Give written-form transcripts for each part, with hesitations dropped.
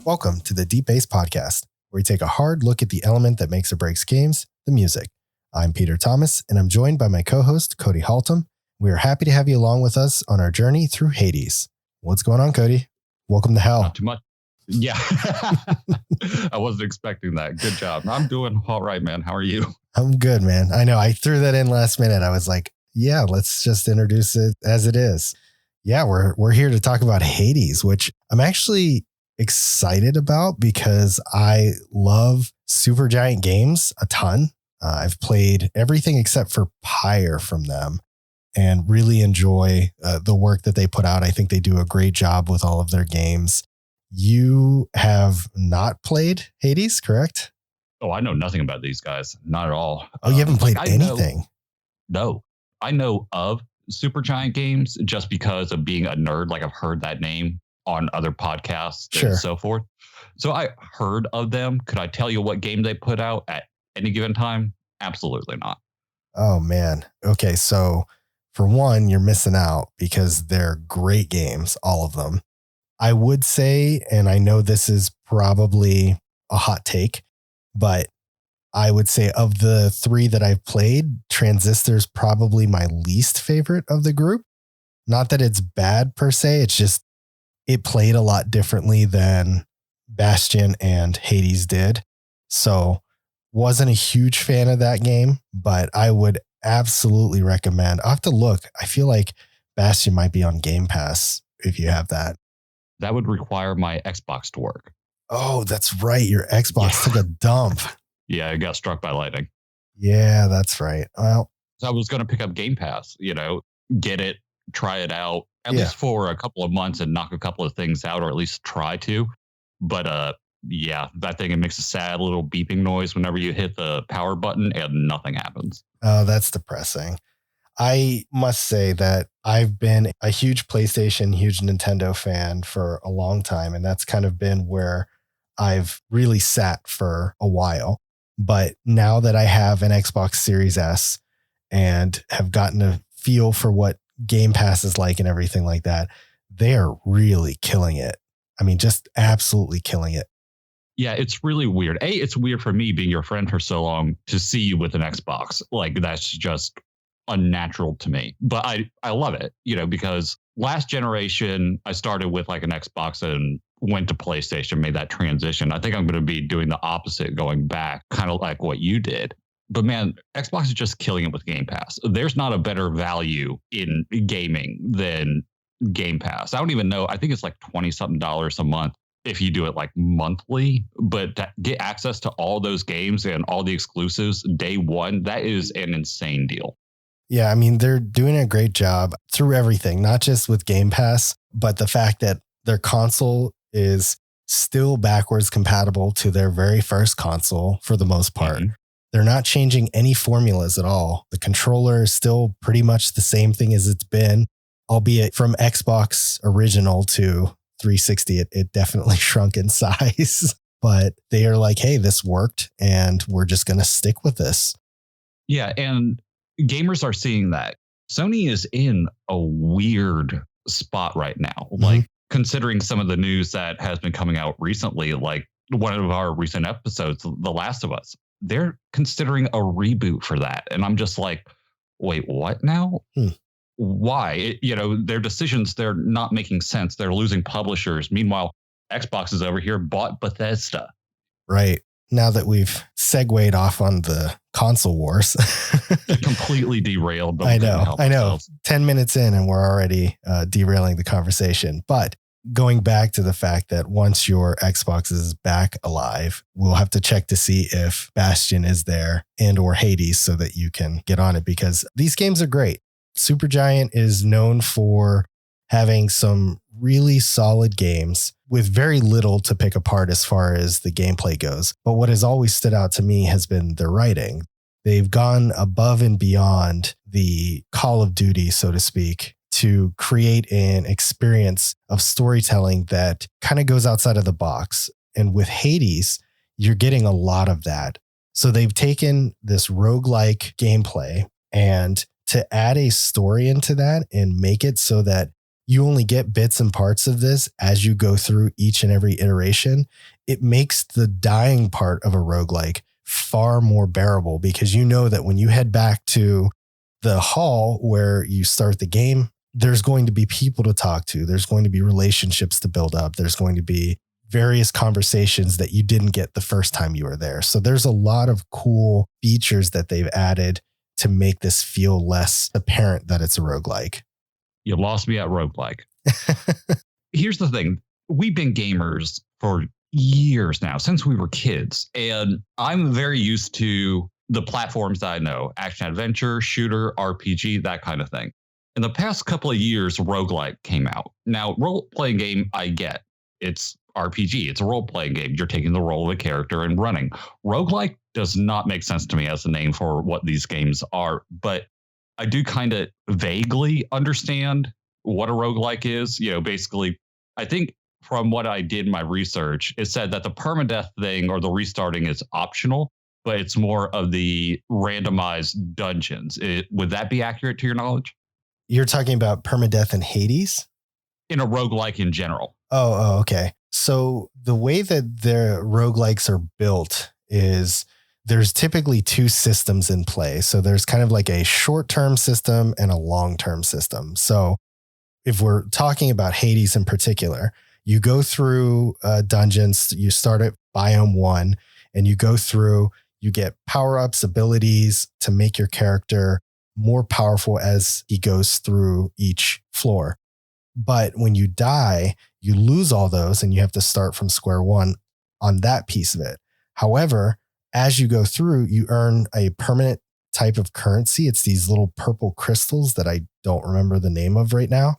Welcome to the Deep Bass Podcast, where we take a hard look at the element that makes or breaks games, the music. I'm Peter Thomas, and I'm joined by my co-host, Cody Haltom. We are happy to have you along with us on our journey through Hades. What's going on, Cody? Welcome to hell. Not too much. Yeah. I wasn't expecting that. Good job. I'm doing all right, man. How are you? I'm good, man. I know. I threw that in last minute. I was like, yeah, let's just introduce it as it is. Yeah, we're here to talk about Hades, which I'm actually excited about because I love Supergiant Games a ton. I've played everything except for Pyre from them and really enjoy the work that they put out. I think they do a great job with all of their games. You have not played Hades, correct? Oh, I know nothing about these guys. Not at all. Oh, you haven't played anything? No. I know of Supergiant Games just because of being a nerd. Like I've heard that name on other podcasts and so forth. So I heard of them. Could I tell you what game they put out at any given time? Absolutely not. Oh, man. Okay. So for one, you're missing out because they're great games, all of them. I would say, and I know this is probably a hot take, but I would say of the three that I've played, Transistor's probably my least favorite of the group. Not that it's bad per se. It's just, it played a lot differently than Bastion and Hades did. So wasn't a huge fan of that game, but I would absolutely recommend. I'll have to look. I feel like Bastion might be on Game Pass if you have that. That would require my Xbox to work. Oh, that's right. Your Xbox took a dump. Yeah, it got struck by lightning. Yeah, that's right. Well, so I was going to pick up Game Pass, get it, try it out, at least for a couple of months and knock a couple of things out, or at least try to. But that thing, it makes a sad little beeping noise whenever you hit the power button and nothing happens. Oh, that's depressing. I must say that I've been a huge PlayStation, huge Nintendo fan for a long time. And that's kind of been where I've really sat for a while. But now that I have an Xbox Series S and have gotten a feel for what Game Pass is like and everything like that, they are really killing it. I mean, just absolutely killing it. Yeah, it's really weird. It's weird for me being your friend for so long to see you with an Xbox. Like, that's just unnatural to me. But I love it, because last generation, I started with like an Xbox and went to PlayStation, made that transition. I think I'm going to be doing the opposite, going back, kind of like what you did. But man, Xbox is just killing it with Game Pass. There's not a better value in gaming than Game Pass. I don't even know. I think it's like $20-something a month if you do it like monthly. But to get access to all those games and all the exclusives day one, that is an insane deal. Yeah, I mean, they're doing a great job through everything, not just with Game Pass, but the fact that their console is still backwards compatible to their very first console for the most part. Mm-hmm. They're not changing any formulas at all. The controller is still pretty much the same thing as it's been, albeit from Xbox original to 360, it definitely shrunk in size. But they are like, hey, this worked and we're just going to stick with this. Yeah, and gamers are seeing that. Sony is in a weird spot right now. Mm-hmm. Like, considering some of the news that has been coming out recently, like one of our recent episodes, The Last of Us, they're considering a reboot for that. And I'm just like, wait, what now? Why? Their decisions, they're not making sense. They're losing publishers. Meanwhile, Xbox is over here, bought Bethesda. Right. Now that we've segued off on the console wars. Completely derailed. I know. 10 minutes in and we're already derailing the conversation. But going back to the fact that once your Xbox is back alive, we'll have to check to see if Bastion is there and or Hades so that you can get on it, because these games are great. Supergiant is known for having some really solid games with very little to pick apart as far as the gameplay goes. But what has always stood out to me has been their writing. They've gone above and beyond the Call of Duty, so to speak, to create an experience of storytelling that kind of goes outside of the box. And with Hades, you're getting a lot of that. So they've taken this roguelike gameplay and to add a story into that and make it so that you only get bits and parts of this as you go through each and every iteration. It makes the dying part of a roguelike far more bearable, because you know that when you head back to the hall where you start the game, there's going to be people to talk to. There's going to be relationships to build up. There's going to be various conversations that you didn't get the first time you were there. So there's a lot of cool features that they've added to make this feel less apparent that it's a roguelike. You lost me at roguelike. Here's the thing. We've been gamers for years now, since we were kids. And I'm very used to the platforms that I know: action adventure, shooter, RPG, that kind of thing. In the past couple of years, roguelike came out. Now, role-playing game, I get. It's RPG. It's a role-playing game. You're taking the role of a character and running. Roguelike does not make sense to me as a name for what these games are, but I do kind of vaguely understand what a roguelike is. Basically, I think from what I did in my research, it said that the permadeath thing or the restarting is optional, but it's more of the randomized dungeons. Would that be accurate to your knowledge? You're talking about permadeath in Hades? In a roguelike in general. Oh, okay. So the way that the roguelikes are built is there's typically two systems in play. So there's kind of like a short-term system and a long-term system. So if we're talking about Hades in particular, you go through dungeons, you start at biome 1, and you go through, you get power-ups, abilities to make your character more powerful as he goes through each floor. But when you die, you lose all those and you have to start from square one on that piece of it. However, as you go through, you earn a permanent type of currency. It's these little purple crystals that I don't remember the name of right now.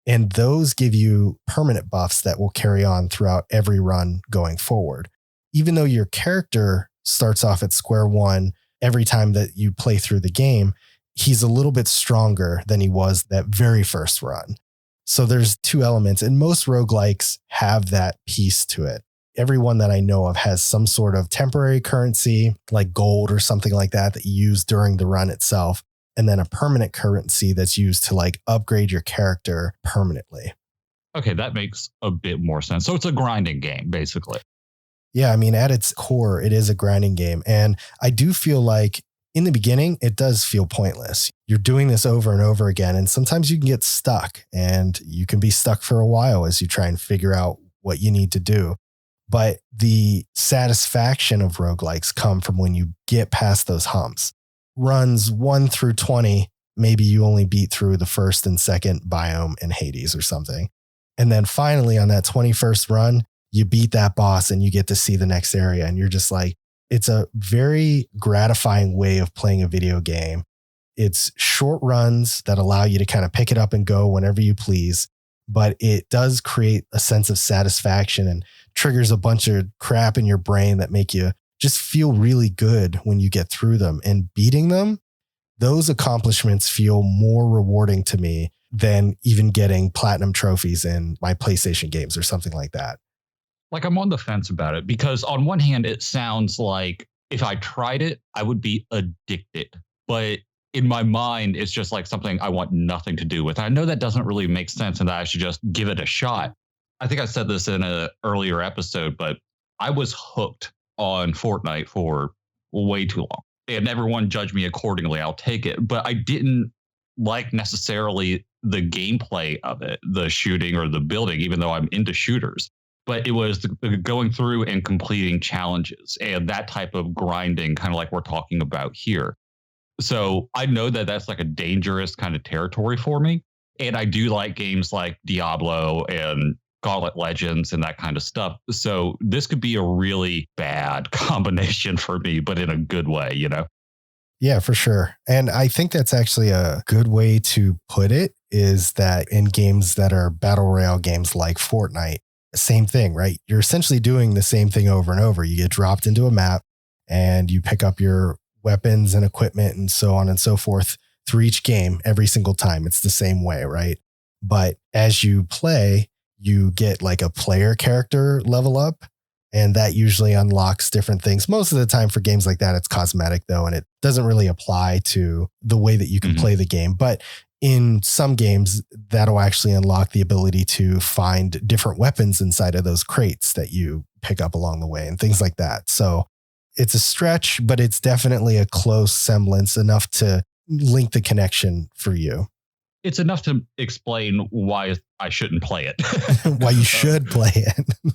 And those give you permanent buffs that will carry on throughout every run going forward. Even though your character starts off at square one every time that you play through the game, he's a little bit stronger than he was that very first run. So there's two elements, and most roguelikes have that piece to it. Everyone that I know of has some sort of temporary currency, like gold or something like that you use during the run itself, and then a permanent currency that's used to like upgrade your character permanently. Okay, that makes a bit more sense. So it's a grinding game, basically. Yeah, I mean, at its core, it is a grinding game. And I do feel like in the beginning, it does feel pointless. You're doing this over and over again, and sometimes you can get stuck, and you can be stuck for a while as you try and figure out what you need to do. But the satisfaction of roguelikes come from when you get past those humps. Runs 1 through 20, maybe you only beat through the first and second biome in Hades or something. And then finally on that 21st run, you beat that boss and you get to see the next area. And you're just like, it's a very gratifying way of playing a video game. It's short runs that allow you to kind of pick it up and go whenever you please, but it does create a sense of satisfaction and triggers a bunch of crap in your brain that make you just feel really good when you get through them. And beating them, those accomplishments feel more rewarding to me than even getting platinum trophies in my PlayStation games or something like that. Like, I'm on the fence about it because on one hand, it sounds like if I tried it, I would be addicted. But in my mind, it's just like something I want nothing to do with. I know that doesn't really make sense and that I should just give it a shot. I think I said this in an earlier episode, but I was hooked on Fortnite for way too long. And everyone judged me accordingly. I'll take it. But I didn't like necessarily the gameplay of it, the shooting or the building, even though I'm into shooters. But it was the going through and completing challenges and that type of grinding, kind of like we're talking about here. So I know that that's like a dangerous kind of territory for me. And I do like games like Diablo and Gauntlet Legends and that kind of stuff. So this could be a really bad combination for me, but in a good way, you know? Yeah, for sure. And I think that's actually a good way to put it, is that in games that are battle royale games like Fortnite, same thing, right? You're essentially doing the same thing over and over. You get dropped into a map and you pick up your weapons and equipment and so on and so forth through each game every single time. It's the same way, right? But as you play, you get like a player character level up, and that usually unlocks different things. Most of the time for games like that, it's cosmetic though, and it doesn't really apply to the way that you can play the game. But in some games, that'll actually unlock the ability to find different weapons inside of those crates that you pick up along the way and things like that. So it's a stretch, but it's definitely a close semblance, enough to link the connection for you. It's enough to explain why I shouldn't play it. Why you should play it.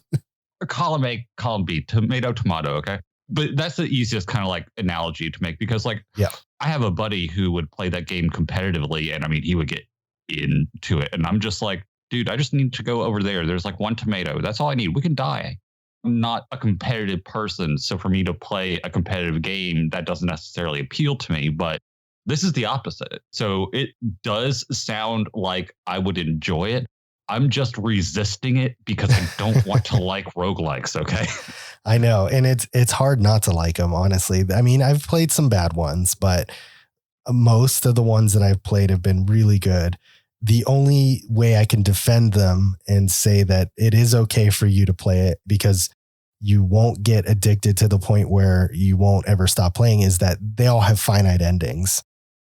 Column A, column B, tomato, okay? But that's the easiest kind of like analogy to make, because like, yeah, I have a buddy who would play that game competitively, and I mean, he would get into it. And I'm just like, dude, I just need to go over there. There's like one tomato. That's all I need. We can die. I'm not a competitive person. So for me to play a competitive game, that doesn't necessarily appeal to me, but this is the opposite. So it does sound like I would enjoy it. I'm just resisting it because I don't want to like roguelikes, okay? I know. And it's hard not to like them, honestly. I mean, I've played some bad ones, but most of the ones that I've played have been really good. The only way I can defend them and say that it is okay for you to play it because you won't get addicted to the point where you won't ever stop playing is that they all have finite endings.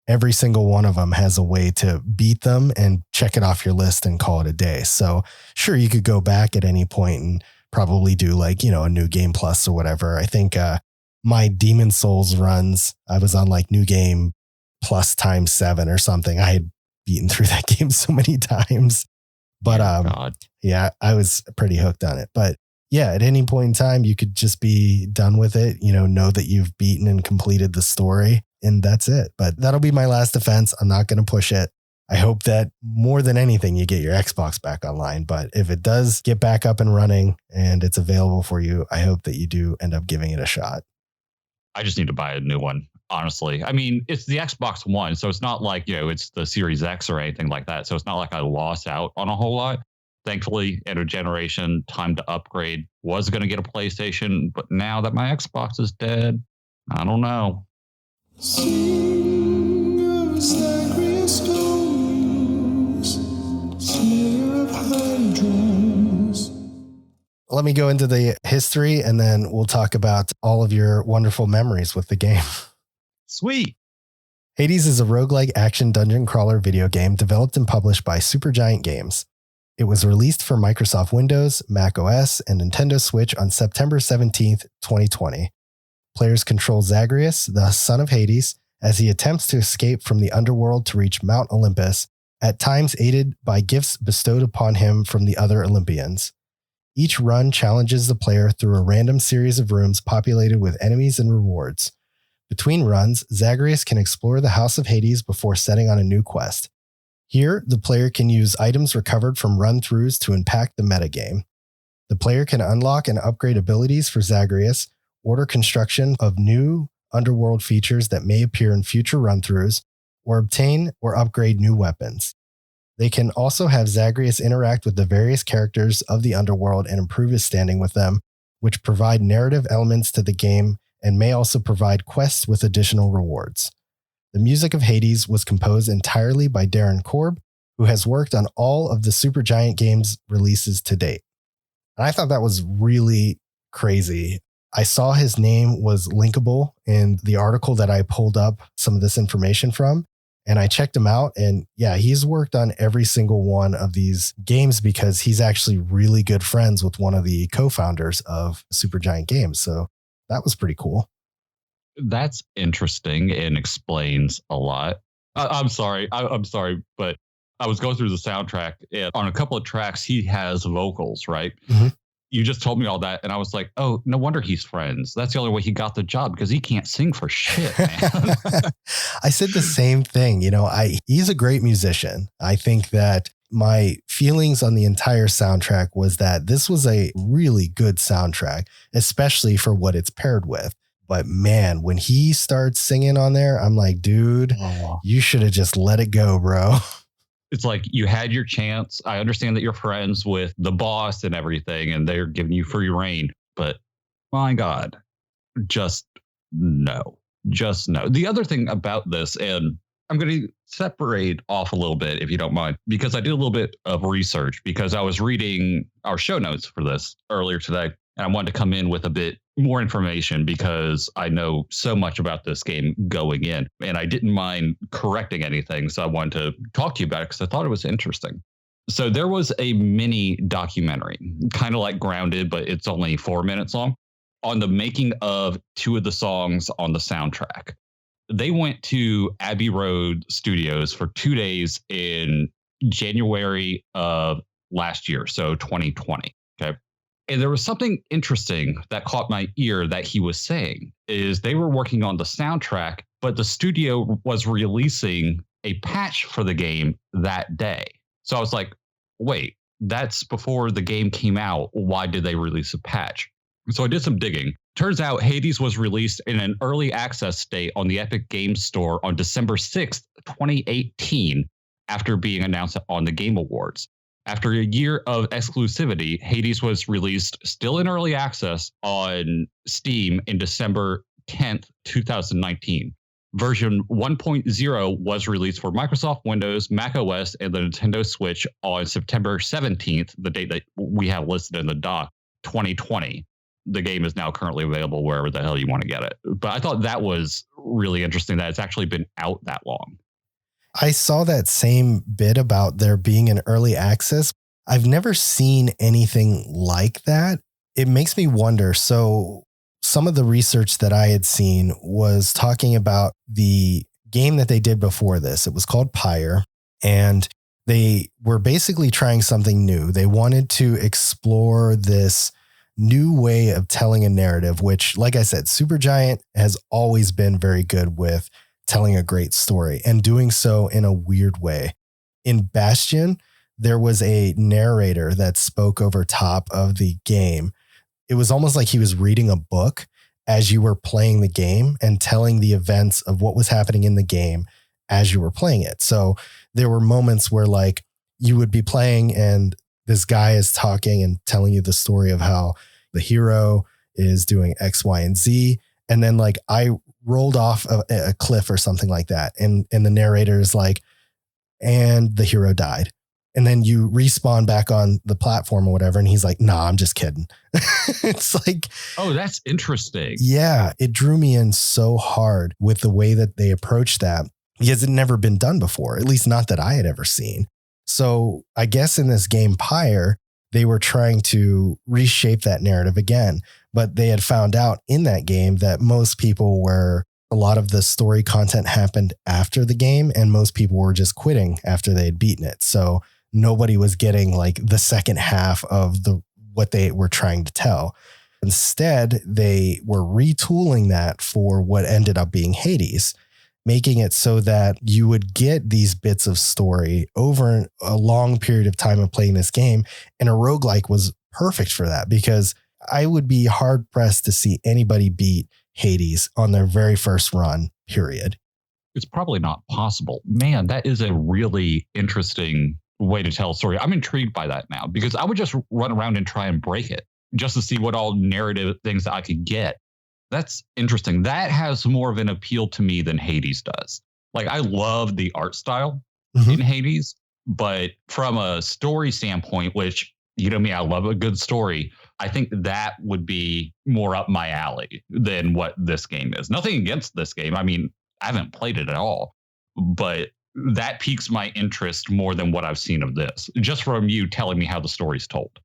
Every single one of them has a way to beat them and check it off your list and call it a day. So sure, you could go back at any point and probably do like, a new game plus or whatever. I think my Demon Souls runs, I was on like new game plus times 7 or something. I had beaten through that game so many times, but yeah, I was pretty hooked on it. But yeah, at any point in time, you could just be done with it, know that you've beaten and completed the story, and that's it. But that'll be my last defense. I'm not going to push it. I hope that more than anything, you get your Xbox back online. But if it does get back up and running and it's available for you, I hope that you do end up giving it a shot. I just need to buy a new one, honestly. I mean, it's the Xbox One, so it's not like, it's the Series X or anything like that. So it's not like I lost out on a whole lot. Thankfully, end of generation, time to upgrade. Was going to get a PlayStation, but now that my Xbox is dead, I don't know. Sing of Zagreus stones, slayer of hydras. Let me go into the history and then we'll talk about all of your wonderful memories with the game. Sweet. Hades is a roguelike action dungeon crawler video game developed and published by Supergiant Games. It was released for Microsoft Windows, Mac OS, and Nintendo Switch on September 17th, 2020. Players control Zagreus, the son of Hades, as he attempts to escape from the underworld to reach Mount Olympus, at times aided by gifts bestowed upon him from the other Olympians. Each run challenges the player through a random series of rooms populated with enemies and rewards. Between runs, Zagreus can explore the House of Hades before setting on a new quest. Here, the player can use items recovered from run-throughs to impact the metagame. The player can unlock and upgrade abilities for Zagreus, order construction of new underworld features that may appear in future run-throughs, or obtain or upgrade new weapons. They can also have Zagreus interact with the various characters of the underworld and improve his standing with them, which provide narrative elements to the game and may also provide quests with additional rewards. The music of Hades was composed entirely by Darren Korb, who has worked on all of the Supergiant Games releases to date. And I thought that was really crazy. I saw his name was linkable in the article that I pulled up some of this information from, and I checked him out. And yeah, he's worked on every single one of these games because he's actually really good friends with one of the co-founders of Supergiant Games. So that was pretty cool. That's interesting and explains a lot. I'm sorry, but I was going through the soundtrack, and on a couple of tracks, he has vocals, right? Mm-hmm. You just told me all that, and I was like, oh, no wonder he's friends. That's the only way he got the job, because he can't sing for shit, man. I said the same thing. He's a great musician. I think that my feelings on the entire soundtrack was that this was a really good soundtrack, especially for what it's paired with. But man, when he starts singing on there, I'm like, dude, you should have just let it go, bro. It's like you had your chance. I understand that you're friends with the boss and everything, and they're giving you free reign. But my God, just no. The other thing about this, and I'm going to separate off a little bit, if you don't mind, because I did a little bit of research because I was reading our show notes for this earlier today. And I wanted to come in with a bit more information because I know so much about this game going in, and I didn't mind correcting anything. So I wanted to talk to you about it because I thought it was interesting. So there was a mini documentary, kind of like Grounded, but it's only 4 minutes long, on the making of two of the songs on the soundtrack. They went to Abbey Road Studios for 2 days in January of last year, so 2020. Okay. And there was something interesting that caught my ear that he was saying is they were working on the soundtrack, but the studio was releasing a patch for the game that day. So I was like, wait, that's before the game came out. Why did they release a patch? So I did some digging. Turns out Hades was released in an early access state on the Epic Games Store on December 6th, 2018, after being announced on the Game Awards. After a year of exclusivity, Hades was released still in early access on Steam in December 10th, 2019. Version 1.0 was released for Microsoft Windows, Mac OS, and the Nintendo Switch on September 17th, the date that we have listed in the doc, 2020. The game is now currently available wherever the hell you want to get it. But I thought that was really interesting that it's actually been out that long. I saw that same bit about there being an early access. I've never seen anything like that. It makes me wonder. So some of the research that I had seen was talking about the game that they did before this. It was called Pyre, and they were basically trying something new. They wanted to explore this new way of telling a narrative, which, like I said, Supergiant has always been very good with telling a great story and doing so in a weird way. In Bastion, there was a narrator that spoke over top of the game. It was almost like he was reading a book as you were playing the game and telling the events of what was happening in the game as you were playing it. So there were moments where like you would be playing and this guy is talking and telling you the story of how the hero is doing X, Y, and Z. And then like I rolled off a cliff or something like that. And the narrator is like, and the hero died. And then you respawn back on the platform or whatever. And he's like, nah, I'm just kidding. It's like, oh, that's interesting. Yeah. It drew me in so hard with the way that they approached that because it had never been done before, at least not that I had ever seen. So I guess in this game Pyre, they were trying to reshape that narrative again, but they had found out in that game that most people were, a lot of the story content happened after the game and most people were just quitting after they had beaten it. So nobody was getting like the second half of what they were trying to tell. Instead, they were retooling that for what ended up being Hades, making it so that you would get these bits of story over a long period of time of playing this game. And a roguelike was perfect for that because I would be hard pressed to see anybody beat Hades on their very first run, period. It's probably not possible. Man, that is a really interesting way to tell a story. I'm intrigued by that now because I would just run around and try and break it just to see what all narrative things that I could get. That's interesting. That has more of an appeal to me than Hades does. Like I love the art style in Hades, but from a story standpoint, which, you know me, I love a good story. I think that would be more up my alley than what this game is. Nothing against this game. I mean, I haven't played it at all, but that piques my interest more than what I've seen of this, just from you telling me how the story's told.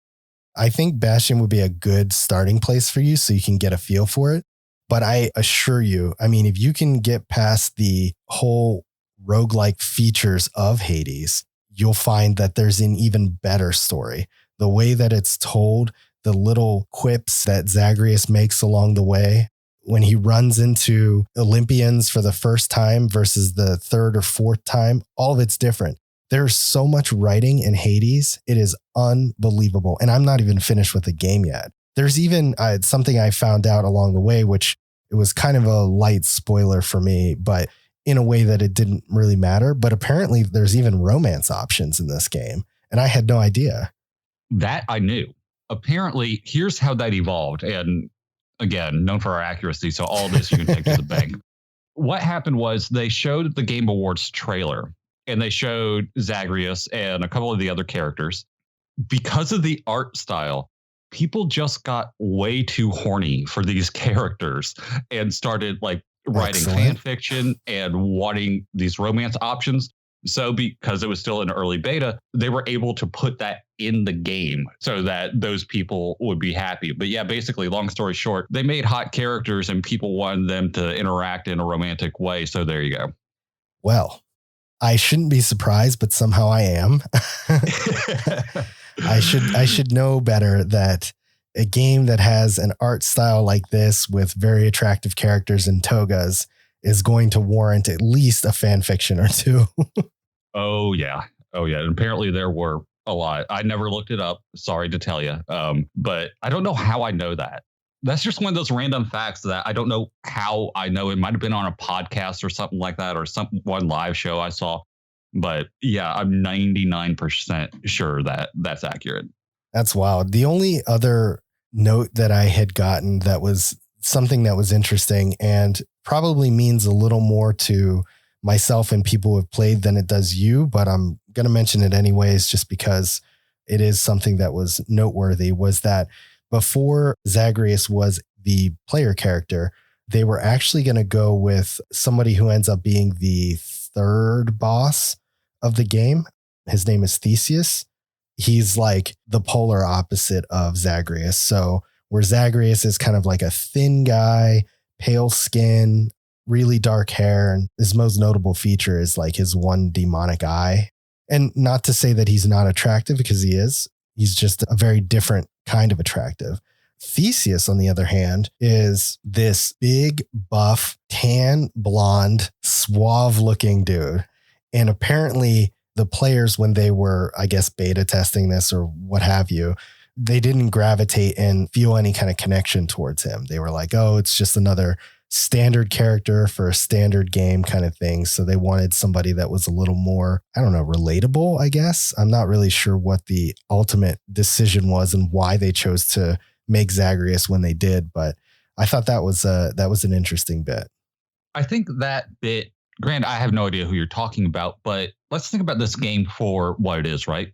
I think Bastion would be a good starting place for you so you can get a feel for it. But I assure you, I mean, if you can get past the whole roguelike features of Hades, you'll find that there's an even better story. The way that it's told, the little quips that Zagreus makes along the way, when he runs into Olympians for the first time versus the third or fourth time, all of it's different. There's so much writing in Hades. It is unbelievable. And I'm not even finished with the game yet. There's even something I found out along the way, which it was kind of a light spoiler for me, but in a way that it didn't really matter. But apparently there's even romance options in this game. And I had no idea. That I knew. Apparently, here's how that evolved. And again, known for our accuracy. So all this you can take to the bank. What happened was they showed the Game Awards trailer and they showed Zagreus and a couple of the other characters. Because of the art style, people just got way too horny for these characters and started like writing fan fiction and wanting these romance options. So because it was still in early beta, they were able to put that in the game so that those people would be happy. But yeah, basically, long story short, they made hot characters and people wanted them to interact in a romantic way. So there you go. Well, I shouldn't be surprised, but somehow I am. I should know better that a game that has an art style like this with very attractive characters and togas is going to warrant at least a fan fiction or two. Oh yeah. And apparently there were a lot. I never looked it up. Sorry to tell you. But I don't know how I know that. That's just one of those random facts that I don't know how I know. It might have been on a podcast or something like that, or one live show I saw. But yeah, I'm 99% sure that that's accurate. That's wild. The only other note that I had gotten that was something that was interesting and probably means a little more to myself and people who have played than it does you, but I'm going to mention it anyways, just because it is something that was noteworthy, was that before Zagreus was the player character, they were actually going to go with somebody who ends up being the third boss of the game. His name is Theseus. He's like the polar opposite of Zagreus. So where Zagreus is kind of like a thin guy, pale skin, really dark hair, and his most notable feature is like his one demonic eye. And not to say that he's not attractive, because he is. He's just a very different kind of attractive. Theseus, on the other hand, is this big, buff, tan, blonde, suave-looking dude. And apparently the players, when they were, I guess, beta testing this or what have you, they didn't gravitate and feel any kind of connection towards him. They were like, oh, it's just another standard character for a standard game kind of thing. So they wanted somebody that was a little more, I don't know, relatable, I guess. I'm not really sure what the ultimate decision was and why they chose to make Zagreus when they did, but I thought that was an interesting bit. I think that bit, Grant, I have no idea who you're talking about, but let's think about this game for what it is, right?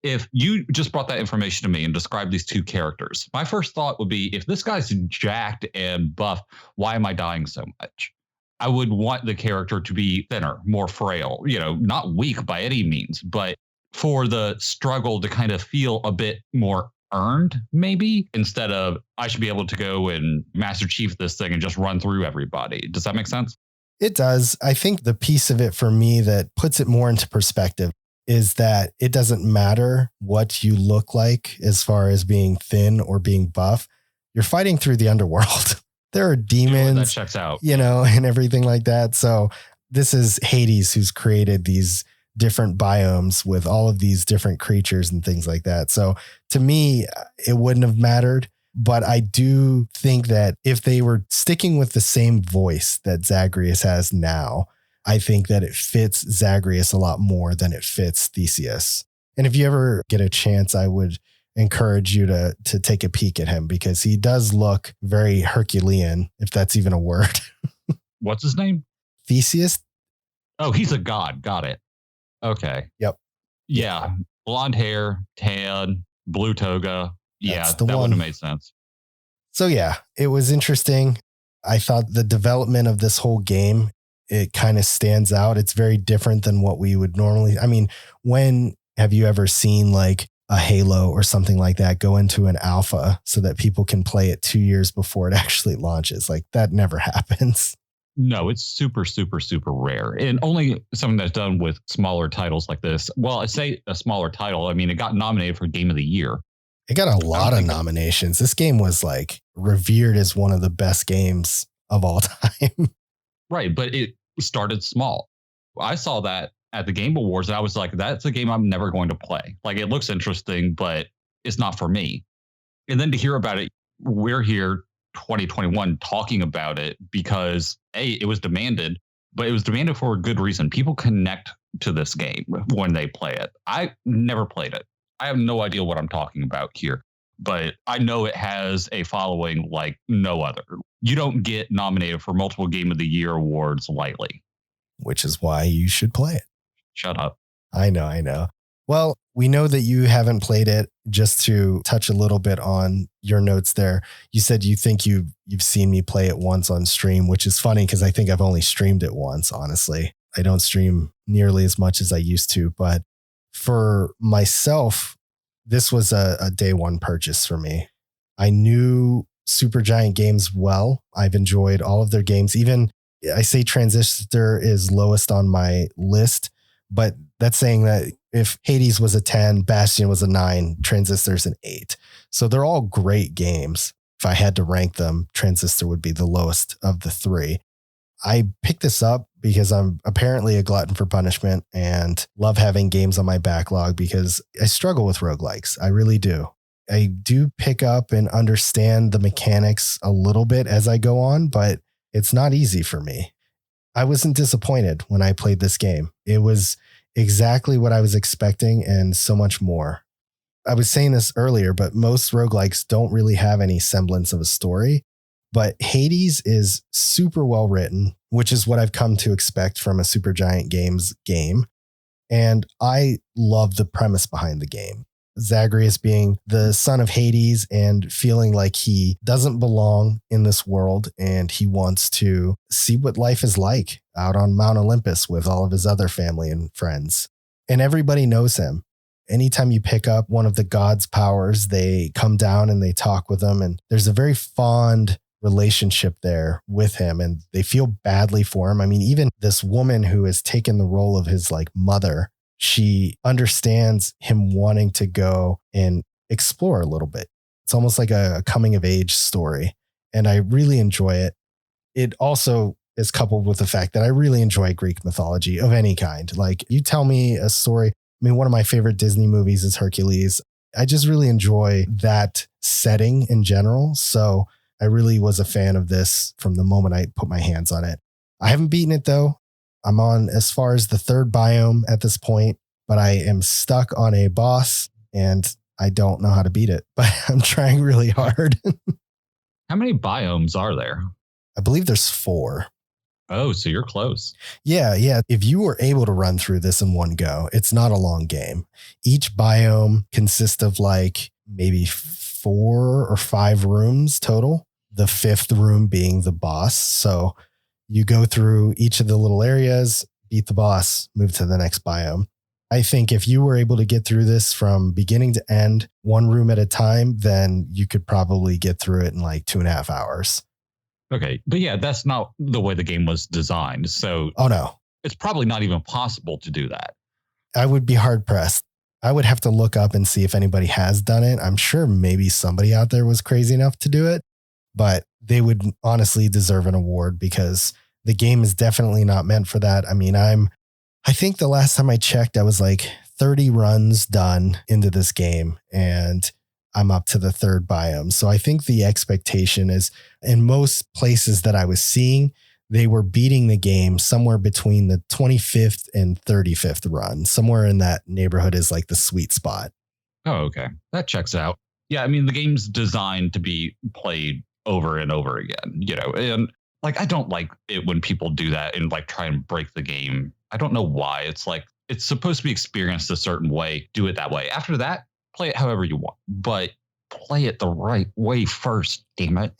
If you just brought that information to me and described these two characters, my first thought would be, if this guy's jacked and buff, why am I dying so much? I would want the character to be thinner, more frail, not weak by any means, but for the struggle to kind of feel a bit more earned, maybe, instead of I should be able to go and Master Chief this thing and just run through everybody. Does that make sense? It does. I think the piece of it for me that puts it more into perspective is that it doesn't matter what you look like as far as being thin or being buff. You're fighting through the underworld. There are demons, that checks out, and everything like that. So this is Hades, who's created these different biomes with all of these different creatures and things like that. So to me, it wouldn't have mattered. But I do think that if they were sticking with the same voice that Zagreus has now, I think that it fits Zagreus a lot more than it fits Theseus. And if you ever get a chance, I would encourage you to take a peek at him, because he does look very Herculean, if that's even a word. What's his name? Theseus. Oh, he's a god. Got it. Okay. Yep. Yeah. Blonde hair, tan, blue toga. Yeah, that would have made sense. So yeah, it was interesting. I thought the development of this whole game, it kind of stands out. It's very different than what we would normally. I mean, when have you ever seen like a Halo or something like that go into an alpha so that people can play it 2 years before it actually launches? Like, that never happens. No, it's super, super, super rare. And only something that's done with smaller titles like this. Well, I say a smaller title. I mean, it got nominated for Game of the Year. It got a lot of nominations. This game was like revered as one of the best games of all time. Right. But it started small. I saw that at the Game Awards and I was like, that's a game I'm never going to play. Like, it looks interesting, but it's not for me. And then to hear about it, we're here 2021 talking about it because it was demanded, but it was demanded for a good reason. People connect to this game when they play it. I never played it. I have no idea what I'm talking about here, but I know it has a following like no other. You don't get nominated for multiple Game of the Year awards lightly. Which is why you should play it. Shut up. I know. Well, we know that you haven't played it. Just to touch a little bit on your notes there, you said you think you've seen me play it once on stream, which is funny because I think I've only streamed it once, honestly. I don't stream nearly as much as I used to, but for myself, this was a day one purchase for me. I knew Supergiant Games well. I've enjoyed all of their games. Even I say Transistor is lowest on my list, but that's saying that if Hades was a 10, Bastion was a 9, Transistor's an 8. So they're all great games. If I had to rank them, Transistor would be the lowest of the three. I picked this up because I'm apparently a glutton for punishment and love having games on my backlog because I struggle with roguelikes. I really do. I do pick up and understand the mechanics a little bit as I go on, but it's not easy for me. I wasn't disappointed when I played this game. It was exactly what I was expecting and so much more. I was saying this earlier, but most roguelikes don't really have any semblance of a story. But Hades is super well written, which is what I've come to expect from a Supergiant Games game. And I love the premise behind the game. Zagreus being the son of Hades and feeling like he doesn't belong in this world and he wants to see what life is like out on Mount Olympus with all of his other family and friends. And everybody knows him. Anytime you pick up one of the gods' powers, they come down and they talk with him. And there's a very fond relationship there with him and they feel badly for him. I mean, even this woman who has taken the role of his like mother, she understands him wanting to go and explore a little bit. It's almost like a coming of age story. And I really enjoy it. It also is coupled with the fact that I really enjoy Greek mythology of any kind. Like you tell me a story. I mean, one of my favorite Disney movies is Hercules. I just really enjoy that setting in general. So I really was a fan of this from the moment I put my hands on it. I haven't beaten it though. I'm on as far as the third biome at this point, but I am stuck on a boss and I don't know how to beat it, but I'm trying really hard. How many biomes are there? I believe there's 4. Oh, so you're close. Yeah. If you were able to run through this in one go, it's not a long game. Each biome consists of like maybe 4 or 5 rooms total. The 5th room being the boss. So you go through each of the little areas, beat the boss, move to the next biome. I think if you were able to get through this from beginning to end, one room at a time, then you could probably get through it in like 2.5 hours. Okay. But yeah, that's not the way the game was designed. So oh no, it's probably not even possible to do that. I would be hard pressed. I would have to look up and see if anybody has done it. I'm sure maybe somebody out there was crazy enough to do it, but they would honestly deserve an award because the game is definitely not meant for that. I mean, I think the last time I checked, I was like 30 runs done into this game and I'm up to the 3rd biome. So I think the expectation is in most places that I was seeing, they were beating the game somewhere between the 25th and 35th run. Somewhere in that neighborhood is like the sweet spot. Oh, okay. That checks out. Yeah. I mean, the game's designed to be played over and over again, and like, I don't like it when people do that and like try and break the game. I don't know why. It's like, it's supposed to be experienced a certain way. Do it that way. After that, play it however you want, but play it the right way first. Damn it.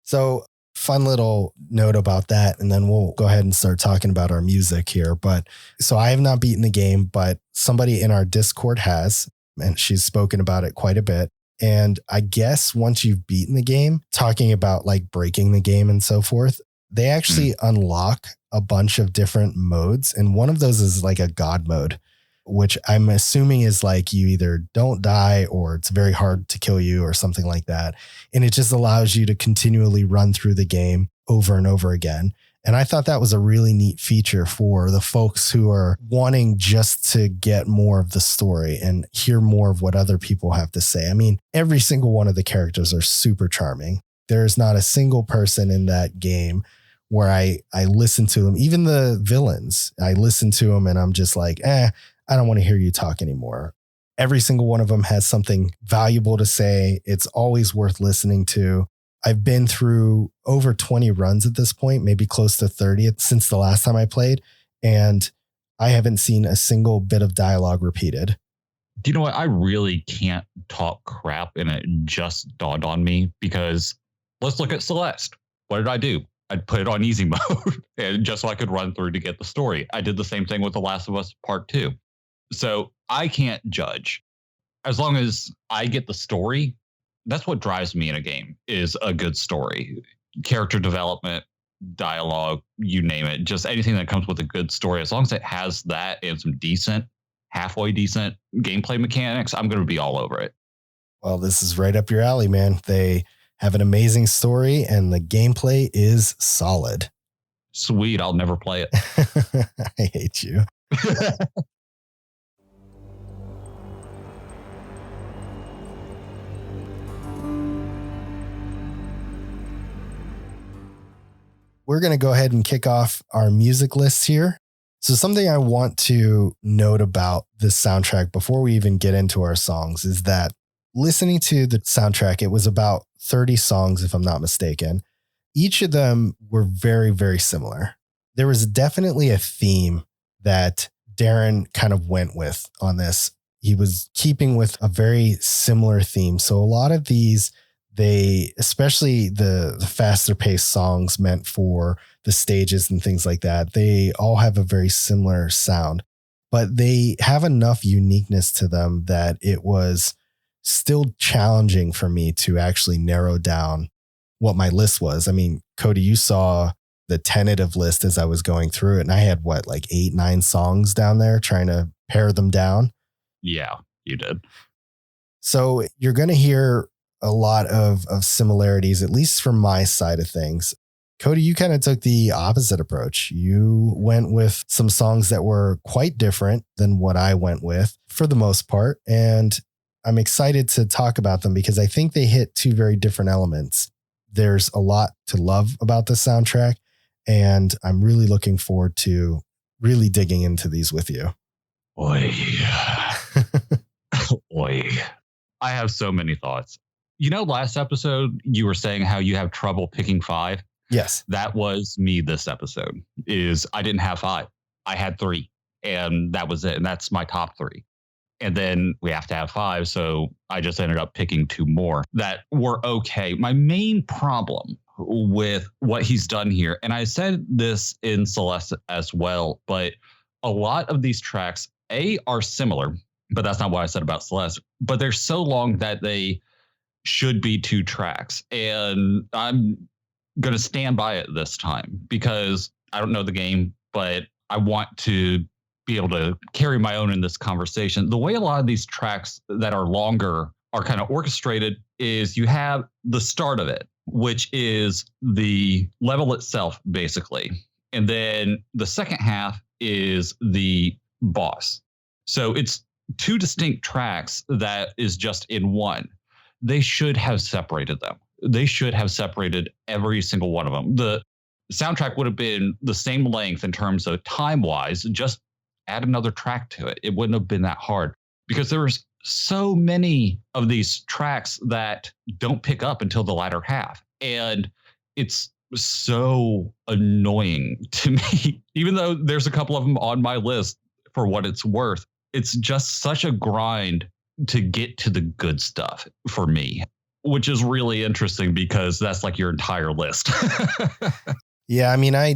So fun little note about that. And then we'll go ahead and start talking about our music here. But so I have not beaten the game, but somebody in our Discord has, and she's spoken about it quite a bit. And I guess once you've beaten the game, talking about like breaking the game and so forth, they actually unlock a bunch of different modes. And one of those is like a God mode, which I'm assuming is like you either don't die or it's very hard to kill you or something like that. And it just allows you to continually run through the game over and over again. And I thought that was a really neat feature for the folks who are wanting just to get more of the story and hear more of what other people have to say. I mean, every single one of the characters are super charming. There's not a single person in that game where I listen to them. Even the villains, I listen to them and I'm just like, I don't want to hear you talk anymore. Every single one of them has something valuable to say. It's always worth listening to. I've been through over 20 runs at this point, maybe close to 30 since the last time I played. And I haven't seen a single bit of dialogue repeated. Do you know what? I really can't talk crap, and it just dawned on me because let's look at Celeste. What did I do? I'd put it on easy mode and just so I could run through to get the story. I did the same thing with The Last of Us Part 2. So I can't judge. As long as I get the story, that's what drives me in a game, is a good story. Character development, dialogue, you name it. Just anything that comes with a good story. As long as it has that and some decent, halfway decent gameplay mechanics, I'm going to be all over it. Well, this is right up your alley, man. They have an amazing story and the gameplay is solid. Sweet. I'll never play it. I hate you. We're going to go ahead and kick off our music lists here. So something I want to note about this soundtrack before we even get into our songs is that listening to the soundtrack, it was about 30 songs, if I'm not mistaken. Each of them were very, very similar. There was definitely a theme that Darren kind of went with on this. He was keeping with a very similar theme. So a lot of these, especially the faster paced songs meant for the stages and things like that, they all have a very similar sound, but they have enough uniqueness to them that it was still challenging for me to actually narrow down what my list was. I mean, Cody, you saw the tentative list as I was going through it, and I had like 8-9 songs down there trying to pare them down. Yeah, you did. So you're going to hear a lot of similarities, at least from my side of things. Cody, you kind of took the opposite approach. You went with some songs that were quite different than what I went with for the most part. And I'm excited to talk about them because I think they hit two very different elements. There's a lot to love about the soundtrack, and I'm really looking forward to really digging into these with you. Oy. Oy. I have so many thoughts. You know, last episode, you were saying how you have trouble picking 5. Yes. That was me this episode. I didn't have 5. I had 3, and that was it. And that's my top 3. And then we have to have 5. So I just ended up picking 2 more that were okay. My main problem with what he's done here, and I said this in Celeste as well, but a lot of these tracks, are similar, but that's not what I said about Celeste, but they're so long that they should be 2 tracks. And I'm going to stand by it this time because I don't know the game, but I want to be able to carry my own in this conversation. The way a lot of these tracks that are longer are kind of orchestrated is you have the start of it, which is the level itself, basically. And then the second half is the boss. So it's 2 distinct tracks that is just in one. They should have separated them. They should have separated every single one of them. The soundtrack would have been the same length in terms of time-wise, just add another track to it. It wouldn't have been that hard because there's so many of these tracks that don't pick up until the latter half. And it's so annoying to me, even though there's a couple of them on my list for what it's worth. It's just such a grind to get to the good stuff for me, which is really interesting because that's like your entire list. Yeah, I mean, I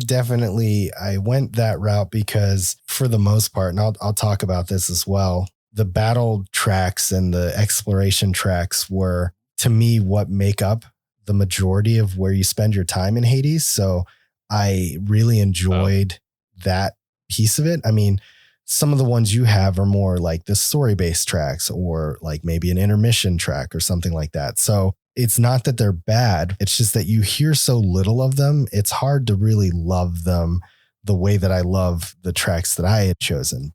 went that route because for the most part, and I'll talk about this as well, the battle tracks and the exploration tracks were, to me, what make up the majority of where you spend your time in Hades. So I really enjoyed that piece of it. I mean, some of the ones you have are more like the story-based tracks or like maybe an intermission track or something like that. So it's not that they're bad. It's just that you hear so little of them. It's hard to really love them the way that I love the tracks that I had chosen.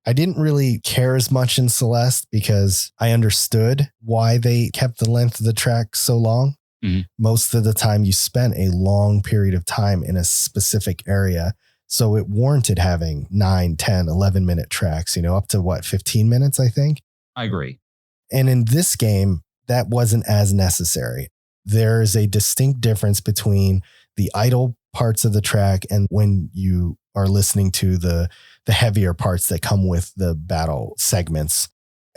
I didn't really care as much in Celeste because I understood why they kept the length of the track so long. Mm-hmm. Most of the time you spent a long period of time in a specific area. So it warranted having 9, 10, 11 minute tracks, up to 15 minutes, I think. I agree. And in this game, that wasn't as necessary. There's a distinct difference between the idle parts of the track and when you are listening to the heavier parts that come with the battle segments.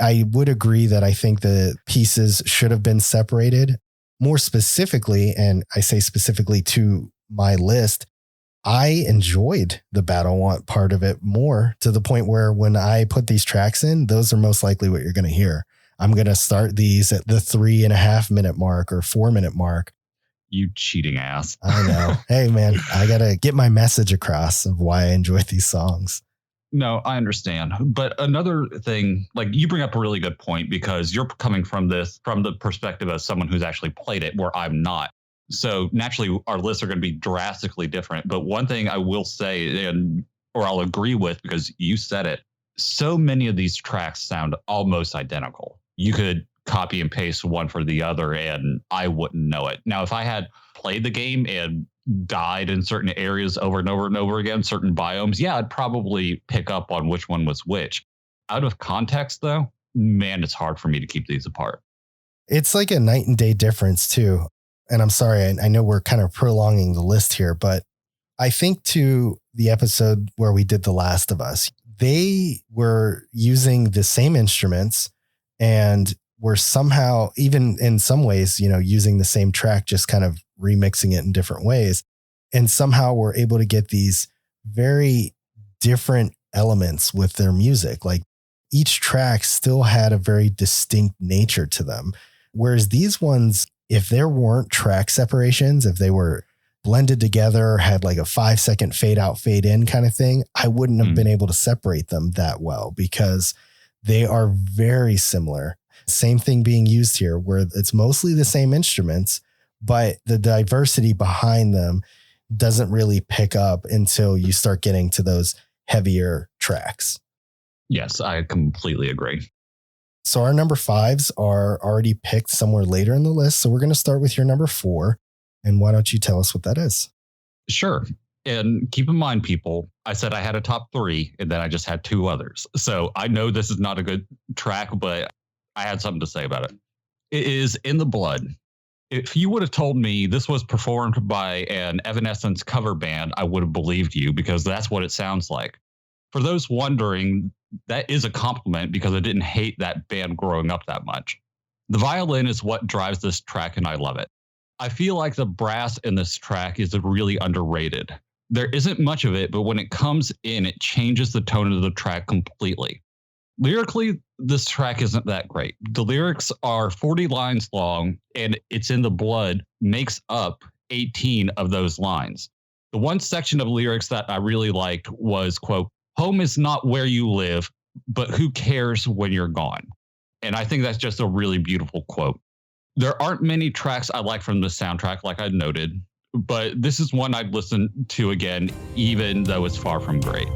I would agree that I think the pieces should have been separated. More specifically, and I say specifically to my list, I enjoyed the battle want part of it more, to the point where when I put these tracks in, those are most likely what you're going to hear. I'm going to start these at the 3.5 minute mark or 4 minute mark. You cheating ass. I know. Hey, man, I got to get my message across of why I enjoy these songs. No, I understand. But another thing, like you bring up a really good point, because you're coming from this from the perspective of someone who's actually played it, where I'm not. So naturally, our lists are going to be drastically different. But one thing I will say, or I'll agree with, because you said it, so many of these tracks sound almost identical. You could copy and paste one for the other and I wouldn't know it. Now, if I had played the game and died in certain areas over and over and over again, certain biomes, yeah, I'd probably pick up on which one was which. Out of context, though, man, it's hard for me to keep these apart. It's like a night and day difference, too. And I'm sorry, I know we're kind of prolonging the list here, but I think to the episode where we did The Last of Us, they were using the same instruments and were somehow, even in some ways, using the same track, just kind of remixing it in different ways. And somehow we're able to get these very different elements with their music. Like each track still had a very distinct nature to them. Whereas these ones, if there weren't track separations, if they were blended together, had like a 5-second fade out, fade in kind of thing, I wouldn't have been able to separate them that well, because they are very similar. Same thing being used here, where it's mostly the same instruments, but the diversity behind them doesn't really pick up until you start getting to those heavier tracks. Yes, I completely agree. So our number 5s are already picked somewhere later in the list. So we're going to start with your number 4. And why don't you tell us what that is? Sure. And keep in mind, people, I said I had a top 3 and then I just had 2 others. So I know this is not a good track, but I had something to say about it. It is In the Blood. If you would have told me this was performed by an Evanescence cover band, I would have believed you, because that's what it sounds like. For those wondering, that is a compliment, because I didn't hate that band growing up that much. The violin is what drives this track, and I love it. I feel like the brass in this track is really underrated. There isn't much of it, but when it comes in, it changes the tone of the track completely. Lyrically, this track isn't that great. The lyrics are 40 lines long, and It's in the Blood makes up 18 of those lines. The one section of lyrics that I really liked was, quote, "Home is not where you live, but who cares when you're gone?" And I think that's just a really beautiful quote. There aren't many tracks I like from the soundtrack, like I noted, but this is one I'd listen to again, even though it's far from great.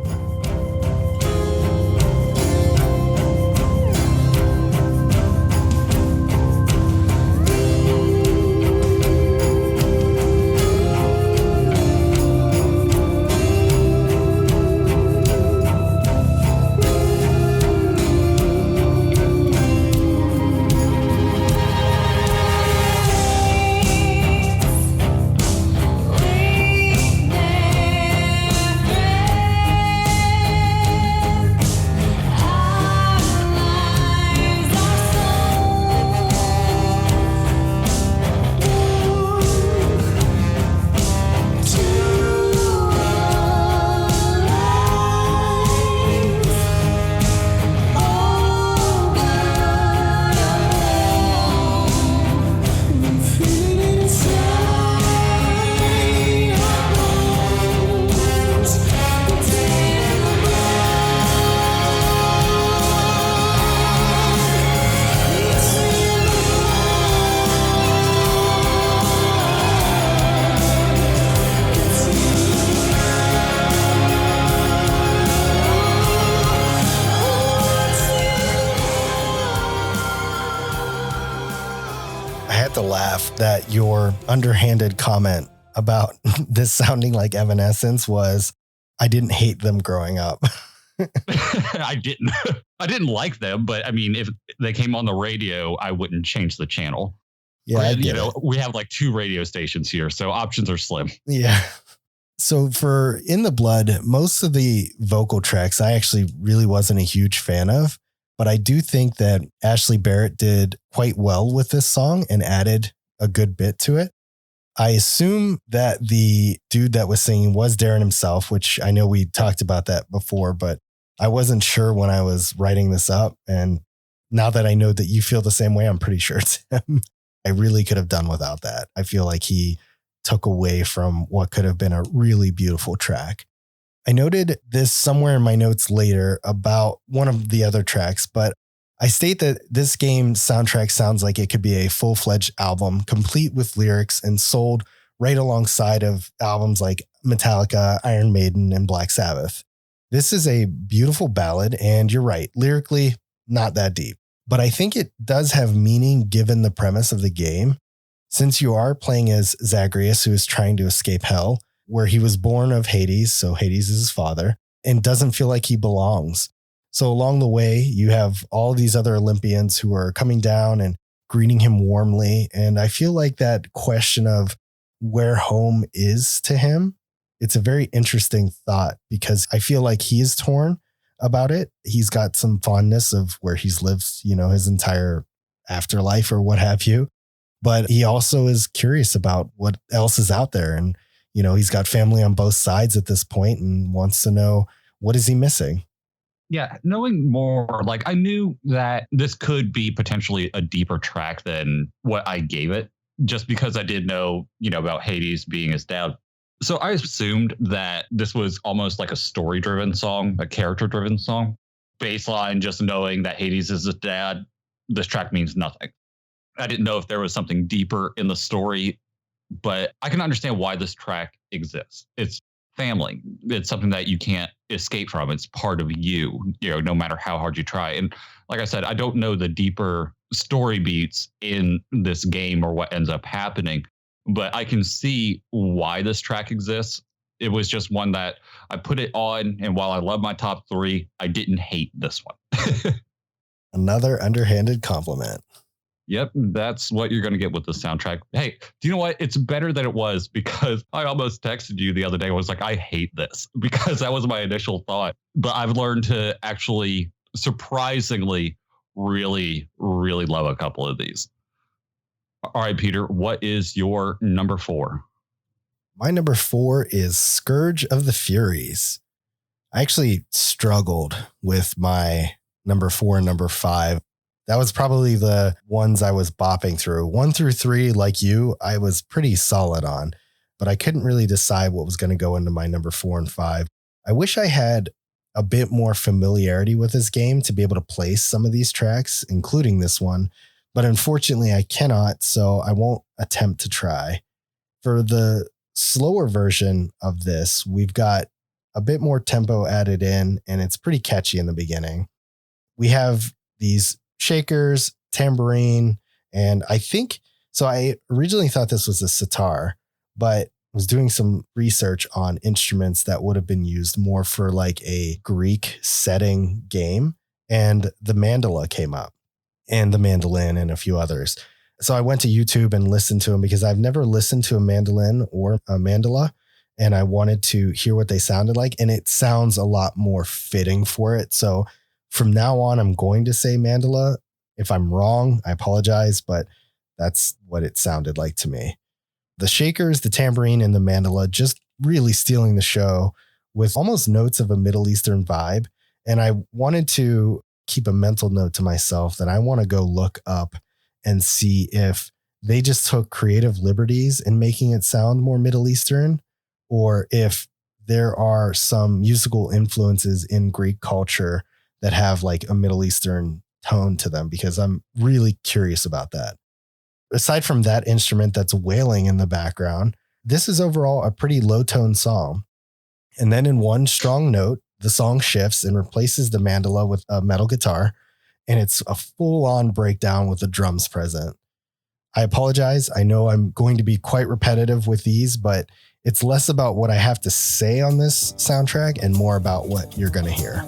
That your underhanded comment about this sounding like Evanescence was, I didn't hate them growing up. I didn't like them, but I mean, if they came on the radio, I wouldn't change the channel. Yeah, we have like 2 radio stations here, so options are slim. Yeah. So for In the Blood, most of the vocal tracks I actually really wasn't a huge fan of, but I do think that Ashley Barrett did quite well with this song and added a good bit to it. I assume that the dude that was singing was Darren himself, which I know we talked about that before, but I wasn't sure when I was writing this up. And now that I know that you feel the same way, I'm pretty sure it's him. I really could have done without that. I feel like he took away from what could have been a really beautiful track. I noted this somewhere in my notes later about one of the other tracks, but I state that this game's soundtrack sounds like it could be a full-fledged album, complete with lyrics and sold right alongside of albums like Metallica, Iron Maiden, and Black Sabbath. This is a beautiful ballad, and you're right, lyrically, not that deep. But I think it does have meaning given the premise of the game, since you are playing as Zagreus, who is trying to escape hell, where he was born of Hades, so Hades is his father, and doesn't feel like he belongs. So along the way, you have all these other Olympians who are coming down and greeting him warmly. And I feel like that question of where home is to him, it's a very interesting thought because I feel like he is torn about it. He's got some fondness of where he's lived, his entire afterlife or what have you. But he also is curious about what else is out there. And, he's got family on both sides at this point and wants to know, what is he missing? Yeah, knowing more, I knew that this could be potentially a deeper track than what I gave it, just because I did know, about Hades being his dad. So I assumed that this was almost like a story-driven song, a character-driven song. Baseline, just knowing that Hades is his dad, this track means nothing. I didn't know if there was something deeper in the story, but I can understand why this track exists. It's family. It's something that you can't escape from. It's part of you, no matter how hard you try. And like I said, I don't know the deeper story beats in this game or what ends up happening, but I can see why this track exists. It was just one that I put it on, and while I love my top three, I didn't hate this one. Another underhanded compliment. Yep, that's what you're going to get with the soundtrack. Hey, do you know what? It's better than it was, because I almost texted you the other day. I was like, I hate this, because that was my initial thought. But I've learned to actually surprisingly really, really love a couple of these. All right, Peter, what is your number 4? My number 4 is Scourge of the Furies. I actually struggled with my number 4 and number 5. That was probably the ones I was bopping through. 1 through 3, like you, I was pretty solid on, but I couldn't really decide what was going to go into my number 4 and 5. I wish I had a bit more familiarity with this game to be able to place some of these tracks, including this one, but unfortunately I cannot, so I won't attempt to try. For the slower version of this, we've got a bit more tempo added in, and it's pretty catchy in the beginning. We have these shakers, tambourine, and I originally thought this was a sitar, but was doing some research on instruments that would have been used more for like a Greek setting game, and the mandala came up, and the mandolin, and a few others. So I went to YouTube and listened to them because I've never listened to a mandolin or a mandala, and I wanted to hear what they sounded like, and it sounds a lot more fitting for it. So from now on, I'm going to say mandala. If I'm wrong, I apologize, but that's what it sounded like to me. The shakers, the tambourine, and the mandala just really stealing the show with almost notes of a Middle Eastern vibe. And I wanted to keep a mental note to myself that I want to go look up and see if they just took creative liberties in making it sound more Middle Eastern, or if there are some musical influences in Greek culture that have like a Middle Eastern tone to them, because I'm really curious about that. Aside from that instrument that's wailing in the background, this is overall a pretty low tone song. And then in one strong note, the song shifts and replaces the mandala with a metal guitar, and it's a full on breakdown with the drums present. I apologize. I know I'm going to be quite repetitive with these, but it's less about what I have to say on this soundtrack and more about what you're going to hear.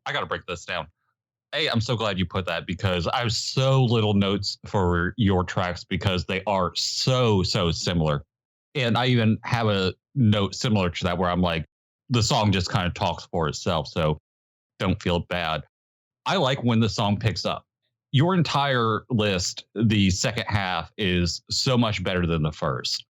I got to break this down. Hey, I'm so glad you put that because I have so little notes for your tracks because they are so similar. And I even have a note similar to that where I'm like, the song just kind of talks for itself. So don't feel bad. I like when the song picks up. Your entire list, the second half, is so much better than the first.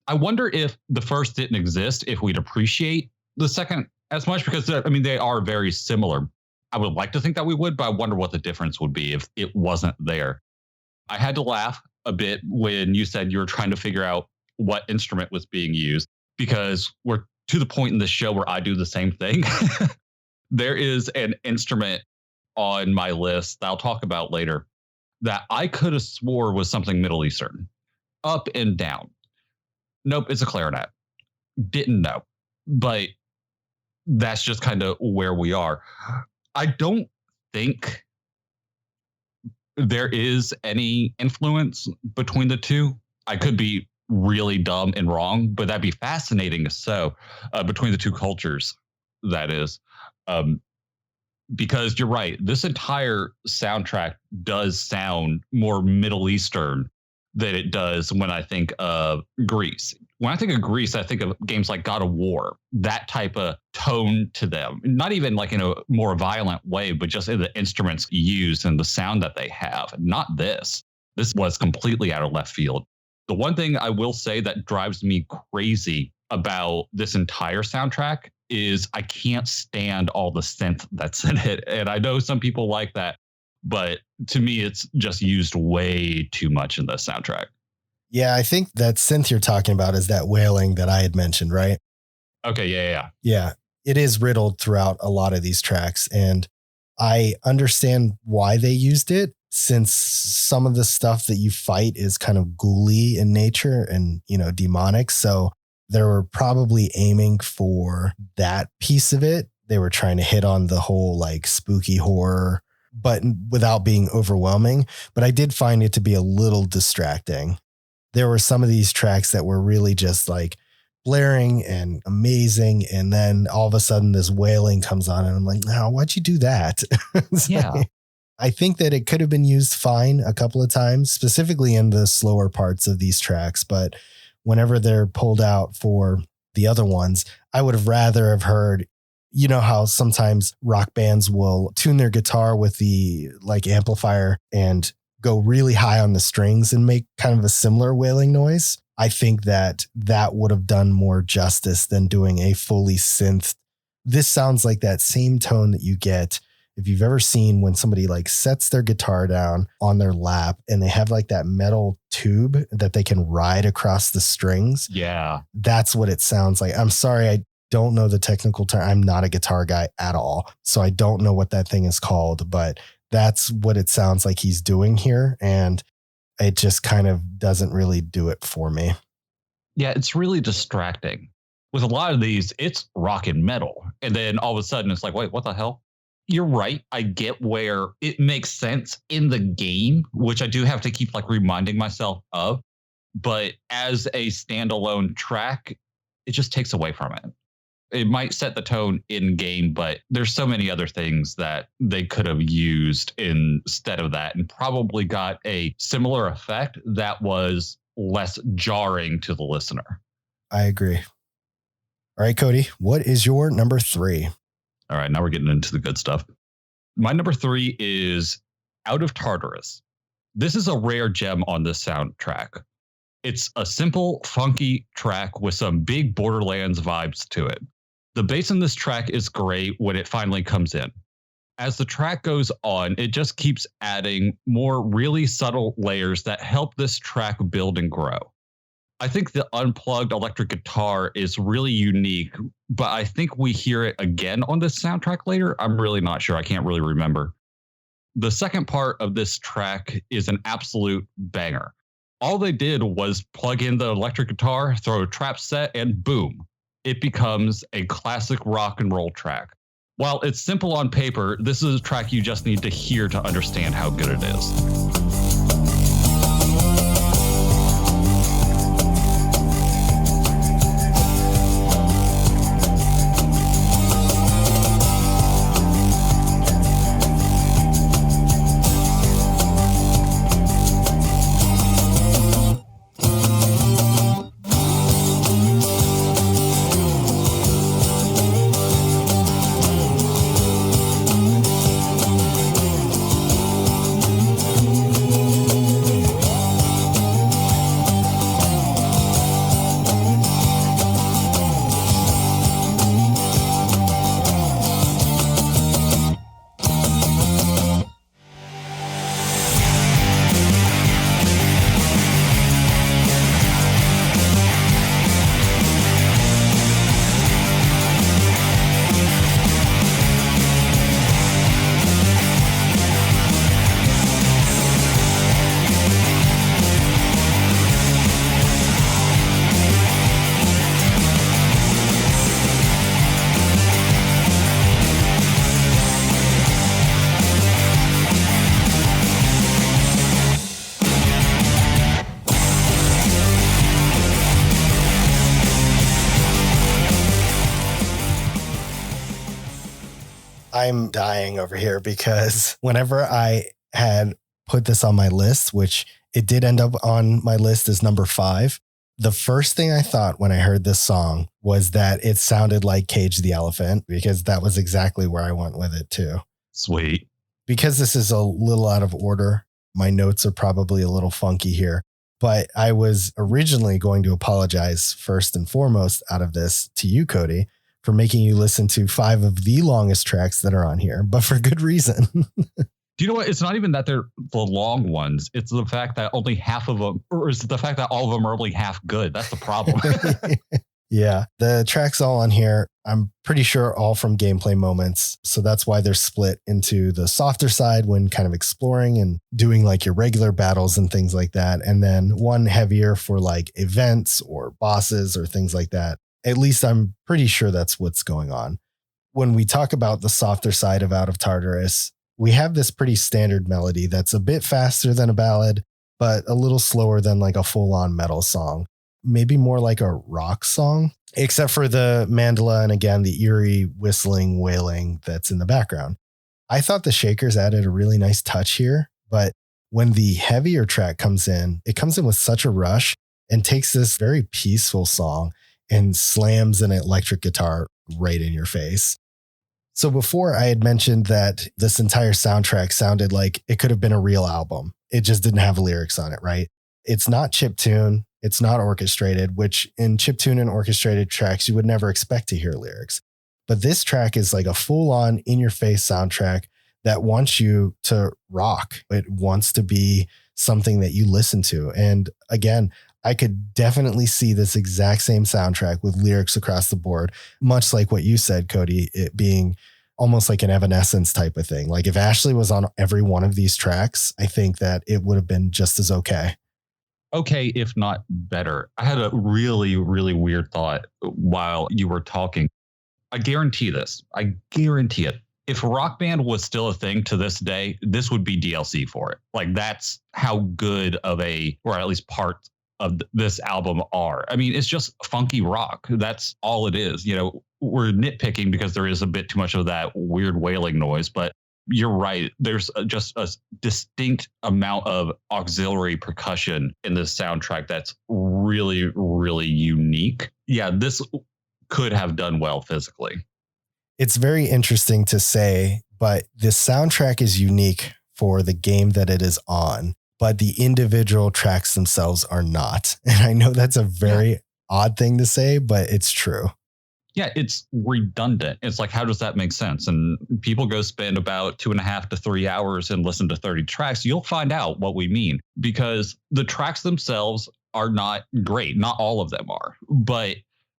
I wonder if the first didn't exist, if we'd appreciate the second as much, because I mean, they are very similar. I would like to think that we would, but I wonder what the difference would be if it wasn't there. I had to laugh a bit when you said you were trying to figure out what instrument was being used, because we're to the point in the show where I do the same thing. There is an instrument on my list that I'll talk about later that I could have swore was something Middle Eastern, up and down. Nope, it's a clarinet. Didn't know, but that's just kind of where we are. I don't think there is any influence between the two. I could be really dumb and wrong, but that'd be fascinating. So, between the two cultures, that is. Because you're right, this entire soundtrack does sound more Middle Eastern than it does when I think of Greece. When I think of Greece, I think of games like God of War, that type of tone to them. Not even like in a more violent way, but just in the instruments used and the sound that they have. Not this. This was completely out of left field. The one thing I will say that drives me crazy about this entire soundtrack is I can't stand all the synth that's in it. And I know some people like that, but to me, it's just used way too much in the soundtrack. Yeah, I think that synth you're talking about is that wailing that I had mentioned, right? Okay, yeah. Yeah, it is riddled throughout a lot of these tracks. And I understand why they used it, since some of the stuff that you fight is kind of ghouly in nature and, demonic. So they were probably aiming for that piece of it. They were trying to hit on the whole like spooky horror, but without being overwhelming. But I did find it to be a little distracting. There were some of these tracks that were really just like blaring and amazing. And then all of a sudden this wailing comes on and I'm like, no, why'd you do that? Yeah. I think that it could have been used fine a couple of times, specifically in the slower parts of these tracks. But whenever they're pulled out for the other ones, I would have rather have heard, you know how sometimes rock bands will tune their guitar with the like amplifier and go really high on the strings and make kind of a similar wailing noise. I think that would have done more justice than doing a fully synth. This sounds like that same tone that you get if you've ever seen when somebody like sets their guitar down on their lap and they have like that metal tube that they can ride across the strings. Yeah. That's what it sounds like. I'm sorry, I don't know the technical term. I'm not a guitar guy at all. So I don't know what that thing is called, but that's what it sounds like he's doing here. And it just kind of doesn't really do it for me. Yeah, it's really distracting. With a lot of these, it's rock and metal. And then all of a sudden it's like, wait, what the hell? You're right. I get where it makes sense in the game, which I do have to keep like reminding myself of. But as a standalone track, it just takes away from it. It might set the tone in game, but there's so many other things that they could have used instead of that and probably got a similar effect that was less jarring to the listener. I agree. All right, Cody, what is your number 3? All right, now we're getting into the good stuff. My number 3 is Out of Tartarus. This is a rare gem on this soundtrack. It's a simple, funky track with some big Borderlands vibes to it. The bass in this track is great when it finally comes in. As the track goes on, it just keeps adding more really subtle layers that help this track build and grow. I think the unplugged electric guitar is really unique, but I think we hear it again on this soundtrack later. I'm really not sure. I can't really remember. The second part of this track is an absolute banger. All they did was plug in the electric guitar, throw a trap set, and boom, it becomes a classic rock and roll track. While it's simple on paper, this is a track you just need to hear to understand how good it is. I'm dying over here because whenever I had put this on my list, which it did end up on my list as number 5, the first thing I thought when I heard this song was that it sounded like Cage the Elephant, because that was exactly where I went with it too. Sweet. Because this is a little out of order, my notes are probably a little funky here, but I was originally going to apologize first and foremost out of this to you, Cody, for making you listen to 5 of the longest tracks that are on here, but for good reason. Do you know what? It's not even that they're the long ones. It's the fact that only half of them, or is it the fact that all of them are only half good? That's the problem. Yeah, the tracks all on here, I'm pretty sure all from gameplay moments. So that's why they're split into the softer side when kind of exploring and doing like your regular battles and things like that. And then one heavier for like events or bosses or things like that. At least I'm pretty sure that's what's going on. When we talk about the softer side of Out of Tartarus, we have this pretty standard melody that's a bit faster than a ballad, but a little slower than like a full-on metal song. Maybe more like a rock song, except for the mandala and again, the eerie whistling, wailing that's in the background. I thought the Shakers added a really nice touch here, but when the heavier track comes in, it comes in with such a rush and takes this very peaceful song and slams an electric guitar right in your face. So before I had mentioned that this entire soundtrack sounded like it could have been a real album. It just didn't have lyrics on it, right? It's not chiptune. It's not orchestrated, which in chiptune and orchestrated tracks, you would never expect to hear lyrics. But this track is like a full-on in-your-face soundtrack that wants you to rock. It wants to be something that you listen to. And again, I could definitely see this exact same soundtrack with lyrics across the board, much like what you said, Cody, it being almost like an Evanescence type of thing. Like if Ashley was on every one of these tracks, I think that it would have been just as okay. Okay, if not better. I had a really, really weird thought while you were talking. I guarantee this. I guarantee it. If Rock Band was still a thing to this day, this would be DLC for it. Like that's how good of a, or at least part of this album are. I mean, it's just funky rock. That's all it is. You know, we're nitpicking because there is a bit too much of that weird wailing noise, but you're right. There's just a distinct amount of auxiliary percussion in this soundtrack that's really, really unique. Yeah, this could have done well physically. It's very interesting to say, but this soundtrack is unique for the game that it is on, but the individual tracks themselves are not. And I know that's a very odd thing to say, but it's true. Yeah, it's redundant. It's like, how does that make sense? And people go spend about 2.5 to 3 hours and listen to 30 tracks. You'll find out what we mean, because the tracks themselves are not great. Not all of them are, but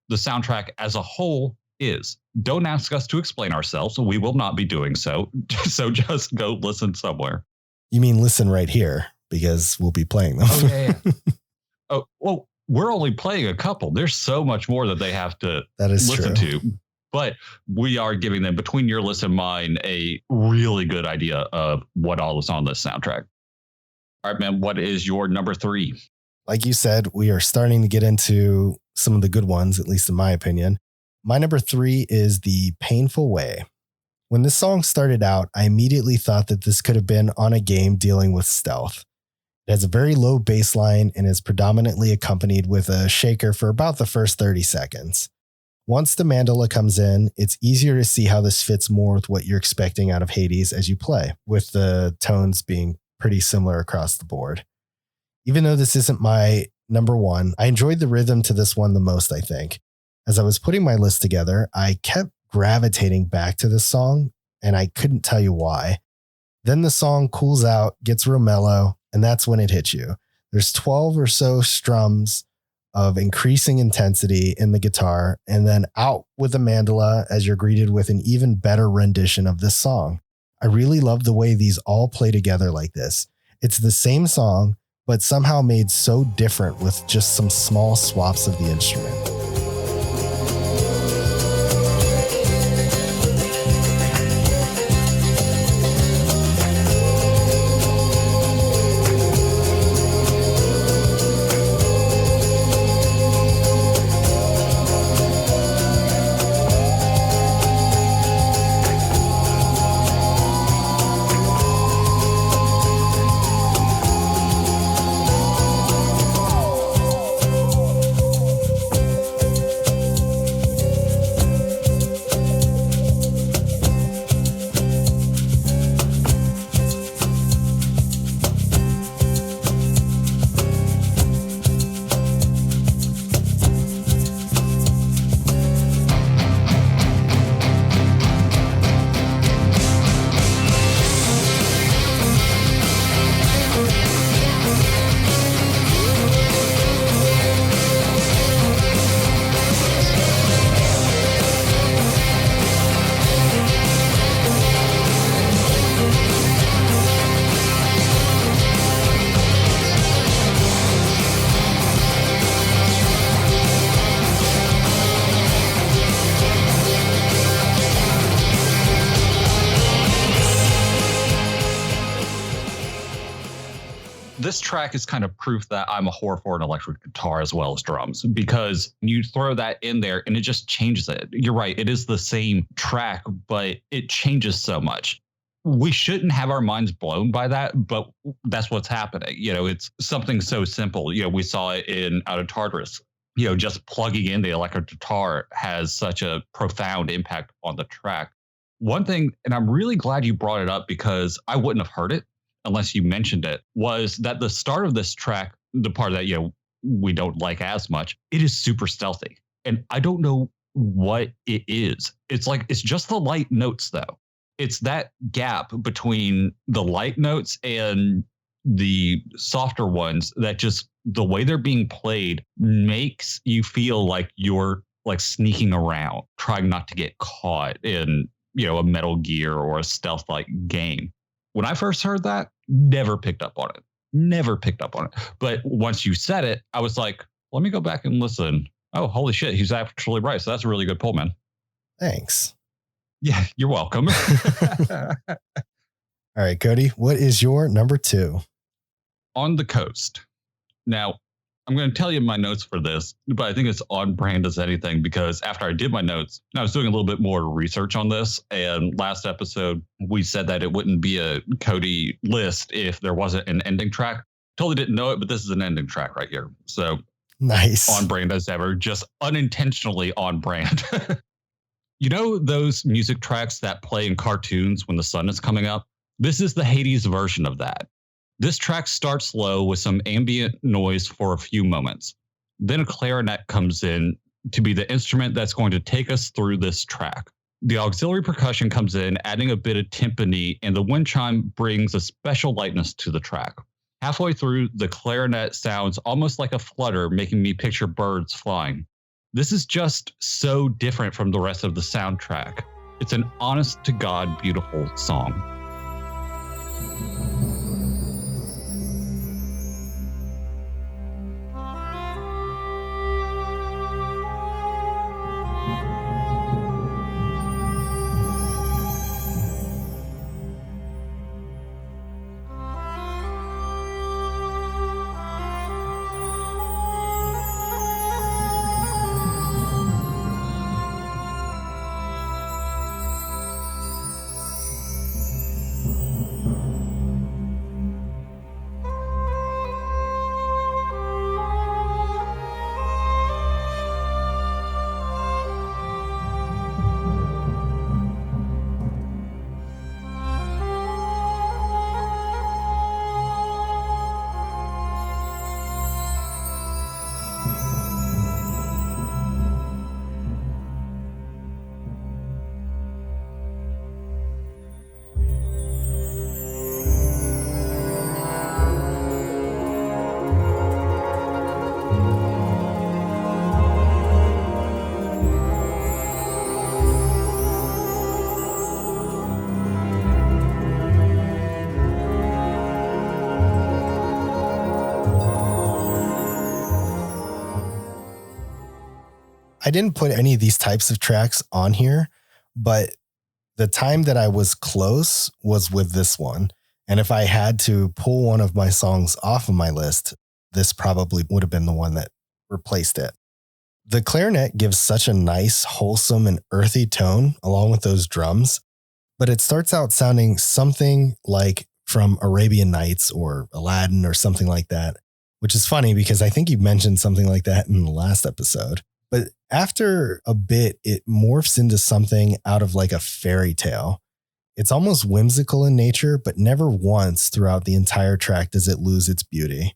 the soundtrack as a whole is. Don't ask us to explain ourselves. We will not be doing so. So just go listen somewhere. You mean listen right here, because we'll be playing them. Oh, yeah. Oh, well, we're only playing a couple. There's so much more that they have to listen to. But we are giving them, between your list and mine, a really good idea of what all is on this soundtrack. All right, man, what is your number 3? Like you said, we are starting to get into some of the good ones, at least in my opinion. My number 3 is The Painful Way. When this song started out, I immediately thought that this could have been on a game dealing with stealth. It has a very low bass line and is predominantly accompanied with a shaker for about the first 30 seconds. Once the mandala comes in, it's easier to see how this fits more with what you're expecting out of Hades as you play, with the tones being pretty similar across the board. Even though this isn't my number 1, I enjoyed the rhythm to this one the most, I think. As I was putting my list together, I kept gravitating back to this song, and I couldn't tell you why. Then the song cools out, gets real mellow, and that's when it hits you. There's 12 or so strums of increasing intensity in the guitar, and then out with the mandala as you're greeted with an even better rendition of this song. I really love the way these all play together like this. It's the same song, but somehow made so different with just some small swaps of the instrument. track is kind of proof that I'm a whore for an electric guitar as well as drums, because you throw that in there and it just changes it. You're right. It is the same track, but it changes so much. We shouldn't have our minds blown by that, but that's what's happening. It's something so simple. We saw it in Out of Tartarus. Just plugging in the electric guitar has such a profound impact on the track. One thing, and I'm really glad you brought it up because I wouldn't have heard it unless you mentioned it, was that the start of this track, the part that, we don't like as much, it is super stealthy. And I don't know what it is. It's just the light notes though. It's that gap between the light notes and the softer ones that just the way they're being played makes you feel like you're like sneaking around, trying not to get caught in, a Metal Gear or a stealth like game. When I first heard that, never picked up on it. But once you said it, I was like, let me go back and listen. Oh, holy shit. He's actually right. So that's a really good pull, man. Thanks. Yeah, you're welcome. All right, Cody, what is your number 2? On the Coast. Now, I'm going to tell you my notes for this, but I think it's on brand as anything because after I did my notes, I was doing a little bit more research on this. And last episode, we said that it wouldn't be a Cody list if there wasn't an ending track. Totally didn't know it, but this is an ending track right here. So nice. On brand as ever, just unintentionally on brand. Those music tracks that play in cartoons when the sun is coming up? This is the Hades version of that. This track starts slow with some ambient noise for a few moments. Then a clarinet comes in to be the instrument that's going to take us through this track. The auxiliary percussion comes in, adding a bit of timpani, and the wind chime brings a special lightness to the track. Halfway through, the clarinet sounds almost like a flutter, making me picture birds flying. This is just so different from the rest of the soundtrack. It's an honest-to-God beautiful song. I didn't put any of these types of tracks on here, but the time that I was close was with this one. And if I had to pull one of my songs off of my list, this probably would have been the one that replaced it. The clarinet gives such a nice, wholesome, and earthy tone along with those drums, but it starts out sounding something like from Arabian Nights or Aladdin or something like that, which is funny because I think you mentioned something like that in the last episode. But after a bit, it morphs into something out of like a fairy tale. It's almost whimsical in nature, but never once throughout the entire track does it lose its beauty.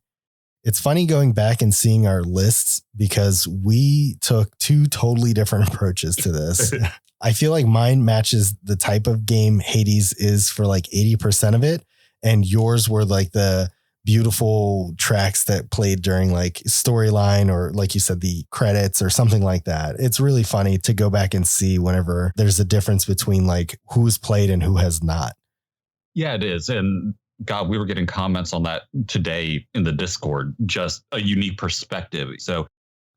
It's funny going back and seeing our lists because we took 2 totally different approaches to this. I feel like mine matches the type of game Hades is for like 80% of it. And yours were like the beautiful tracks that played during like storyline or like you said, the credits or something like that. It's really funny to go back and see whenever there's a difference between like who's played and who has not. Yeah, it is. And God, we were getting comments on that today in the Discord, just a unique perspective. So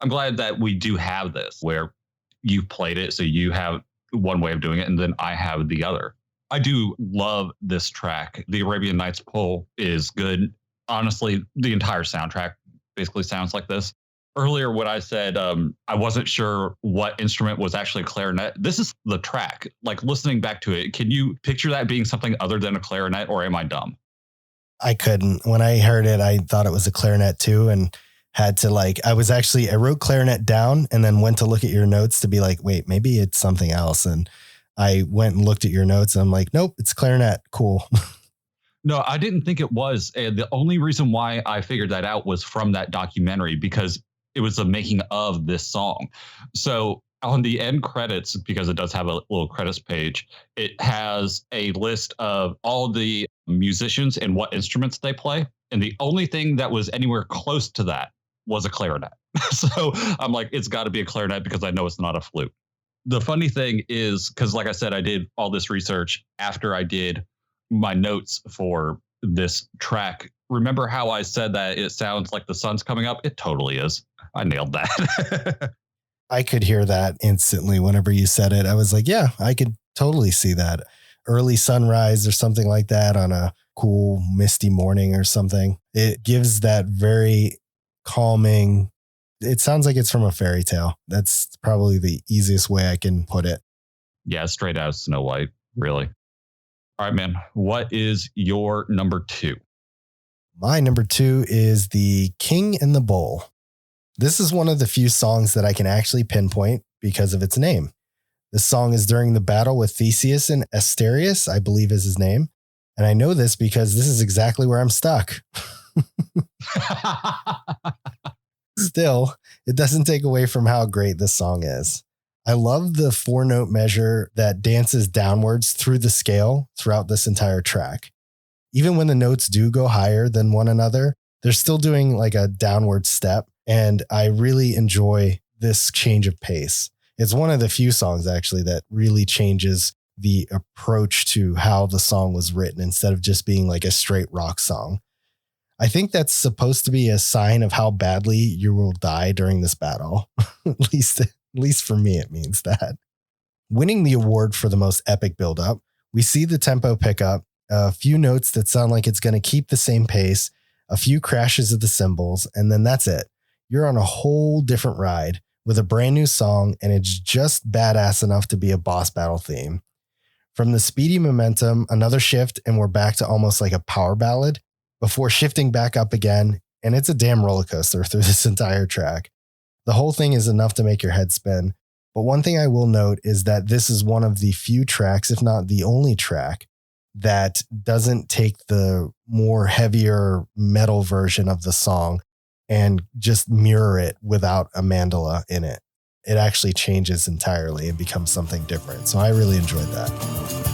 I'm glad that we do have this where you've played it. So you have one way of doing it and then I have the other. I do love this track. The Arabian Nights pull is good. honestly, the entire soundtrack basically sounds like this. Earlier, when I said I wasn't sure what instrument was actually a clarinet, this is the track. Like listening back to it, can you picture that being something other than a clarinet, or am I dumb? I couldn't. When I heard it, I thought it was a clarinet too, and had to I wrote clarinet down and then went to look at your notes to be like, wait, maybe it's something else. And I went and looked at your notes and I'm like, nope, it's clarinet. Cool. No, I didn't think it was. And the only reason why I figured that out was from that documentary, because it was the making of this song. So on the end credits, because it does have a little credits page, it has a list of all the musicians and what instruments they play. And the only thing that was anywhere close to that was a clarinet. So I'm like, it's got to be a clarinet because I know it's not a flute. The funny thing is, because like I said, I did all this research after I did my notes for this track. Remember how I said that it sounds like the sun's coming up? It totally is. I nailed that. I could hear that instantly whenever you said it. I was like, yeah, I could totally see that. Early sunrise or something like that on a cool, misty morning or something. It gives that very calming. It sounds like it's from a fairy tale. That's probably the easiest way I can put it. Yeah, straight out of Snow White, really. All right, man. What is your number 2? My number 2 is The King and the Bull. This is one of the few songs that I can actually pinpoint because of its name. This song is during the battle with Theseus and Asterius, I believe is his name. And I know this because this is exactly where I'm stuck. Still, it doesn't take away from how great this song is. I love the 4-note measure that dances downwards through the scale throughout this entire track. Even when the notes do go higher than one another, they're still doing like a downward step. And I really enjoy this change of pace. It's one of the few songs actually that really changes the approach to how the song was written instead of just being like a straight rock song. I think that's supposed to be a sign of how badly you will die during this battle. At least for me, it means that. Winning the award for the most epic buildup, we see the tempo pick up, a few notes that sound like it's going to keep the same pace, a few crashes of the cymbals, and then that's it. You're on a whole different ride with a brand new song, and it's just badass enough to be a boss battle theme. From the speedy momentum, another shift, and we're back to almost like a power ballad before shifting back up again, and it's a damn roller coaster through this entire track. The whole thing is enough to make your head spin. But one thing I will note is that this is one of the few tracks, if not the only track, that doesn't take the more heavier metal version of the song and just mirror it without a mandala in it. It actually changes entirely and becomes something different. So I really enjoyed that.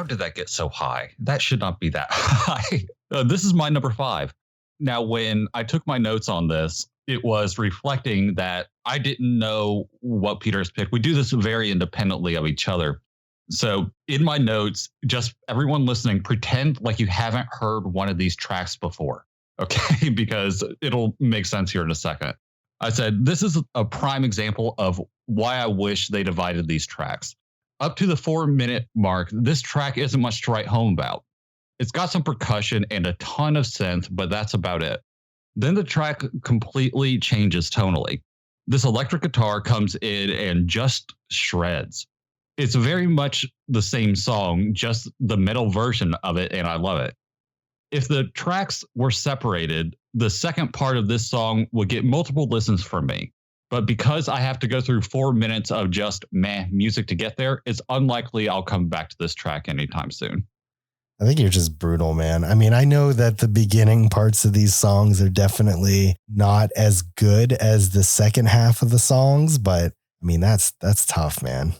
Did that get so high? That should not be that high. This is my number 5. Now, when I took my notes on this, it was reflecting that I didn't know what Peter's picked. We do this very independently of each other. So in my notes, just everyone listening, pretend like you haven't heard one of these tracks before. Okay, because it'll make sense here in a second. I said, this is a prime example of why I wish they divided these tracks. Up to the 4-minute mark, this track isn't much to write home about. It's got some percussion and a ton of synth, but that's about it. Then the track completely changes tonally. This electric guitar comes in and just shreds. It's very much the same song, just the metal version of it, and I love it. If the tracks were separated, the second part of this song would get multiple listens from me. But because I have to go through 4 minutes of just meh music to get there, it's unlikely I'll come back to this track anytime soon. I think you're just brutal, man. I mean, I know that the beginning parts of these songs are definitely not as good as the second half of the songs, but I mean, that's tough, man.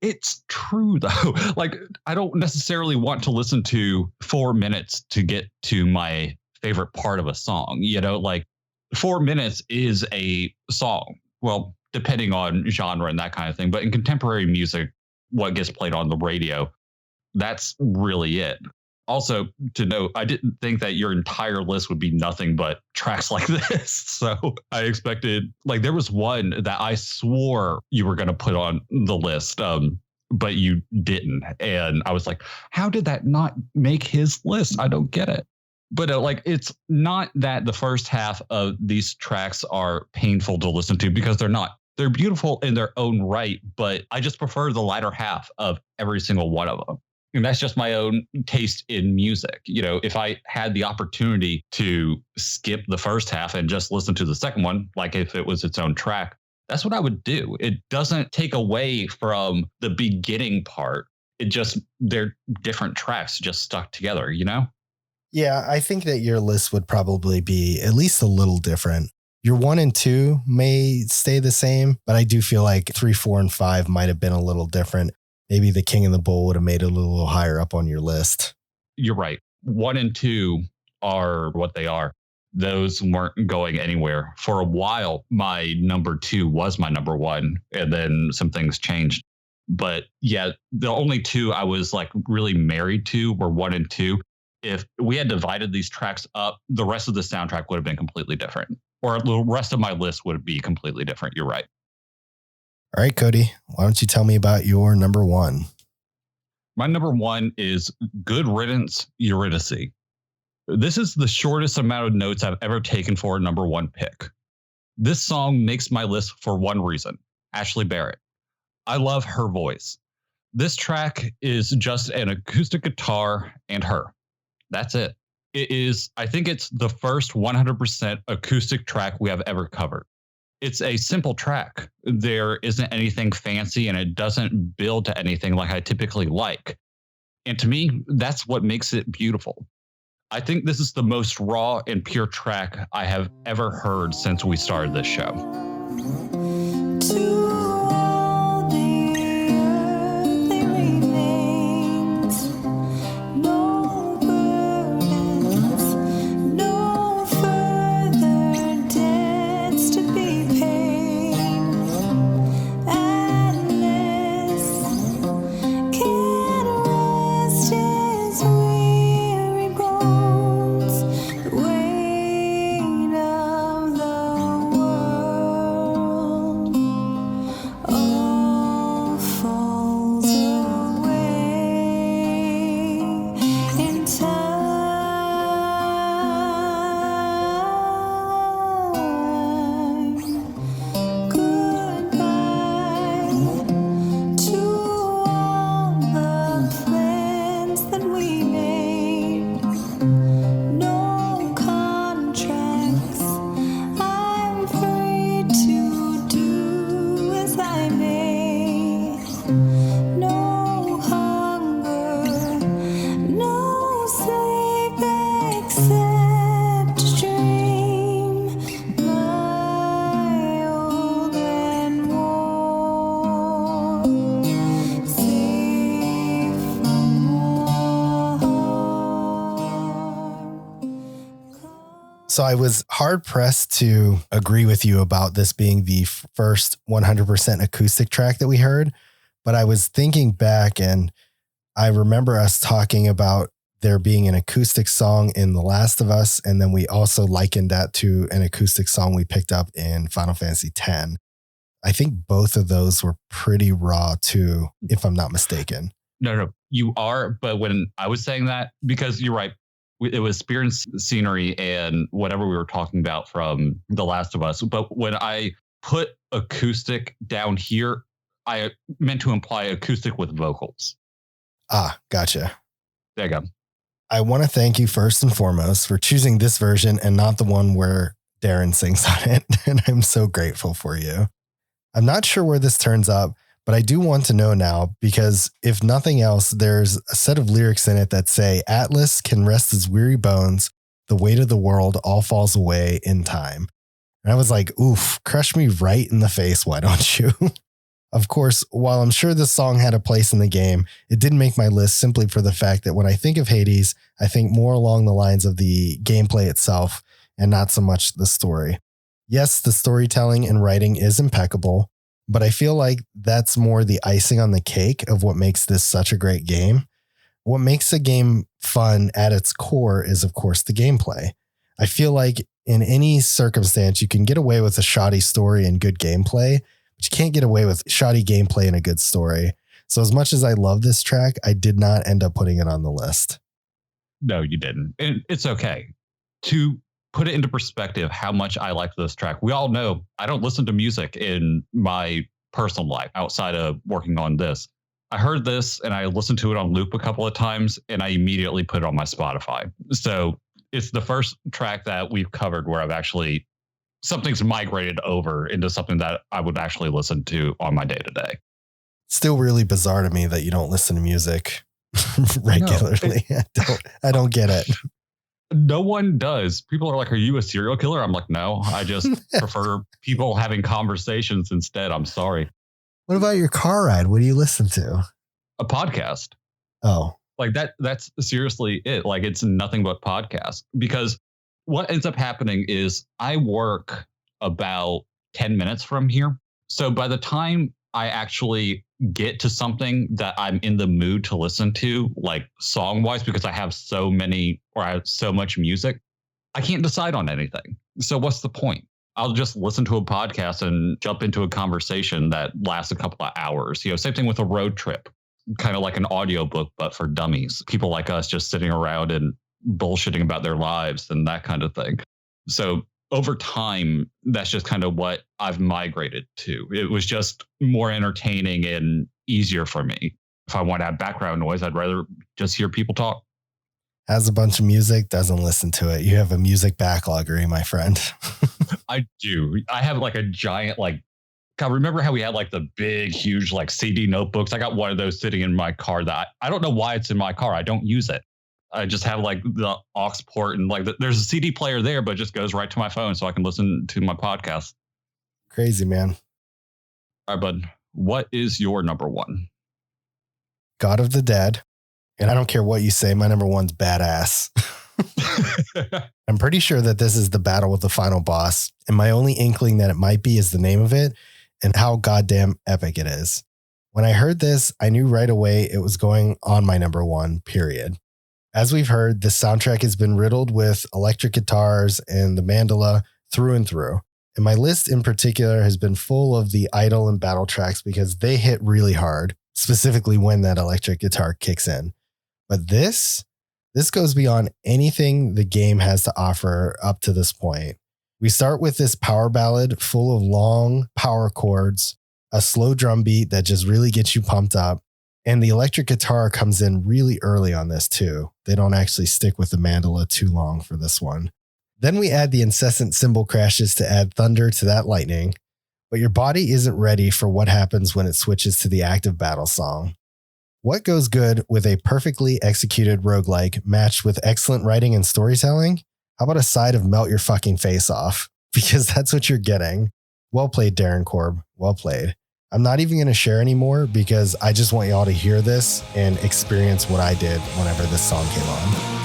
It's true, though. Like, I don't necessarily want to listen to 4 minutes to get to my favorite part of a song. You know, like 4 minutes is a song. Well, depending on genre and that kind of thing. But in contemporary music, what gets played on the radio, that's really it. Also, to note, I didn't think that your entire list would be nothing but tracks like this. So I expected, like, there was one that I swore you were going to put on the list, but you didn't. And I was like, how did that not make his list? I don't get it. But like, it's not that the first half of these tracks are painful to listen to, because they're not. They're beautiful in their own right, but I just prefer the latter half of every single one of them. And that's just my own taste in music. You know, if I had the opportunity to skip the first half and just listen to the second one, like if it was its own track, that's what I would do. It doesn't take away from the beginning part. It just, they're different tracks just stuck together, you know? Yeah, I think that your list would probably be at least a little different. Your 1 and 2 may stay the same, but I do feel like 3, 4, and 5 might have been a little different. Maybe the King and the Bull would have made it a little higher up on your list. You're right. 1 and 2 are what they are. Those weren't going anywhere. For a while, my number 2 was my number 1, and then some things changed. But yeah, the only 2 I was like really married to were 1 and 2. If we had divided these tracks up, the rest of the soundtrack would have been completely different, or the rest of my list would be completely different. You're right. All right, Cody, why don't you tell me about your number 1? My number 1 is Good Riddance, Eurydice. This is the shortest amount of notes I've ever taken for a number 1 pick. This song makes my list for one reason: Ashley Barrett. I love her voice. This track is just an acoustic guitar and her. That's it. It is, I think it's the first 100% acoustic track we have ever covered. It's a simple track. There isn't anything fancy, and it doesn't build to anything like I typically like. And to me, that's what makes it beautiful. I think this is the most raw and pure track I have ever heard since we started this show. So I was hard pressed to agree with you about this being the first 100% acoustic track that we heard. But I was thinking back, and I remember us talking about there being an acoustic song in The Last of Us, and then we also likened that to an acoustic song we picked up in Final Fantasy X. I think both of those were pretty raw too, if I'm not mistaken. No, you are. But when I was saying that, because you're right, it was spirit scenery and whatever we were talking about from The Last of Us. But when I put acoustic down here, I meant to imply acoustic with vocals. Ah, gotcha. There you go. I want to thank you first and foremost for choosing this version and not the one where Darren sings on it. And I'm so grateful for you. I'm not sure where this turns up, but I do want to know now, because if nothing else, there's a set of lyrics in it that say, Atlas can rest his weary bones. The weight of the world all falls away in time. And I was like, oof, crush me right in the face. Why don't you? Of course, while I'm sure this song had a place in the game, it didn't make my list simply for the fact that when I think of Hades, I think more along the lines of the gameplay itself and not so much the story. Yes, the storytelling and writing is impeccable, but I feel like that's more the icing on the cake of what makes this such a great game. What makes a game fun at its core is, of course, the gameplay. I feel like in any circumstance, you can get away with a shoddy story and good gameplay, but you can't get away with shoddy gameplay and a good story. So as much as I love this track, I did not end up putting it on the list. No, you didn't. And it's okay. To put it into perspective, how much I like this track. We all know I don't listen to music in my personal life outside of working on this. I heard this and I listened to it on loop a couple of times and I immediately put it on my Spotify. So it's the first track that we've covered where I've actually, something's migrated over into something that I would actually listen to on my day to day. Still really bizarre to me that you don't listen to music regularly. I don't get it. No one does. People are like, are you a serial killer? I'm like, no, I just prefer people having conversations instead. I'm sorry. What about your car ride? What do you listen to? A podcast. Oh, like that's seriously it. Like it's nothing but podcast, because what ends up happening is I work about 10 minutes from here. So by the time I actually get to something that I'm in the mood to listen to, like song wise, because I have so much music, I can't decide on anything. So what's the point? I'll just listen to a podcast and jump into a conversation that lasts a couple of hours. Same thing with a road trip, kind of like an audiobook, but for dummies, people like us just sitting around and bullshitting about their lives and that kind of thing. So over time, that's just kind of what I've migrated to. It was just more entertaining and easier for me. If I want to have background noise, I'd rather just hear people talk. Has a bunch of music, doesn't listen to it. You have a music backloggery, my friend. I do. I have like a giant, God, remember how we had like the big, huge, CD notebooks? I got one of those sitting in my car that I don't know why it's in my car. I don't use it. I just have the aux port and there's a CD player there, but it just goes right to my phone so I can listen to my podcast. Crazy, man. All right, bud. What is your number one? God of the Dead. And I don't care what you say. My number one's badass. I'm pretty sure that this is the battle with the final boss. And my only inkling that it might be is the name of it and how goddamn epic it is. When I heard this, I knew right away it was going on my number one, period. As we've heard, the soundtrack has been riddled with electric guitars and the mandala through and through. And my list in particular has been full of the idle and battle tracks because they hit really hard, specifically when that electric guitar kicks in. But this goes beyond anything the game has to offer up to this point. We start with this power ballad full of long power chords, a slow drum beat that just really gets you pumped up. And the electric guitar comes in really early on this too. They don't actually stick with the mandala too long for this one. Then we add the incessant cymbal crashes to add thunder to that lightning. But your body isn't ready for what happens when it switches to the active battle song. What goes good with a perfectly executed roguelike matched with excellent writing and storytelling? How about a side of melt your fucking face off? Because that's what you're getting. Well played, Darren Korb. Well played. I'm not even going to share anymore because I just want y'all to hear this and experience what I did whenever this song came on.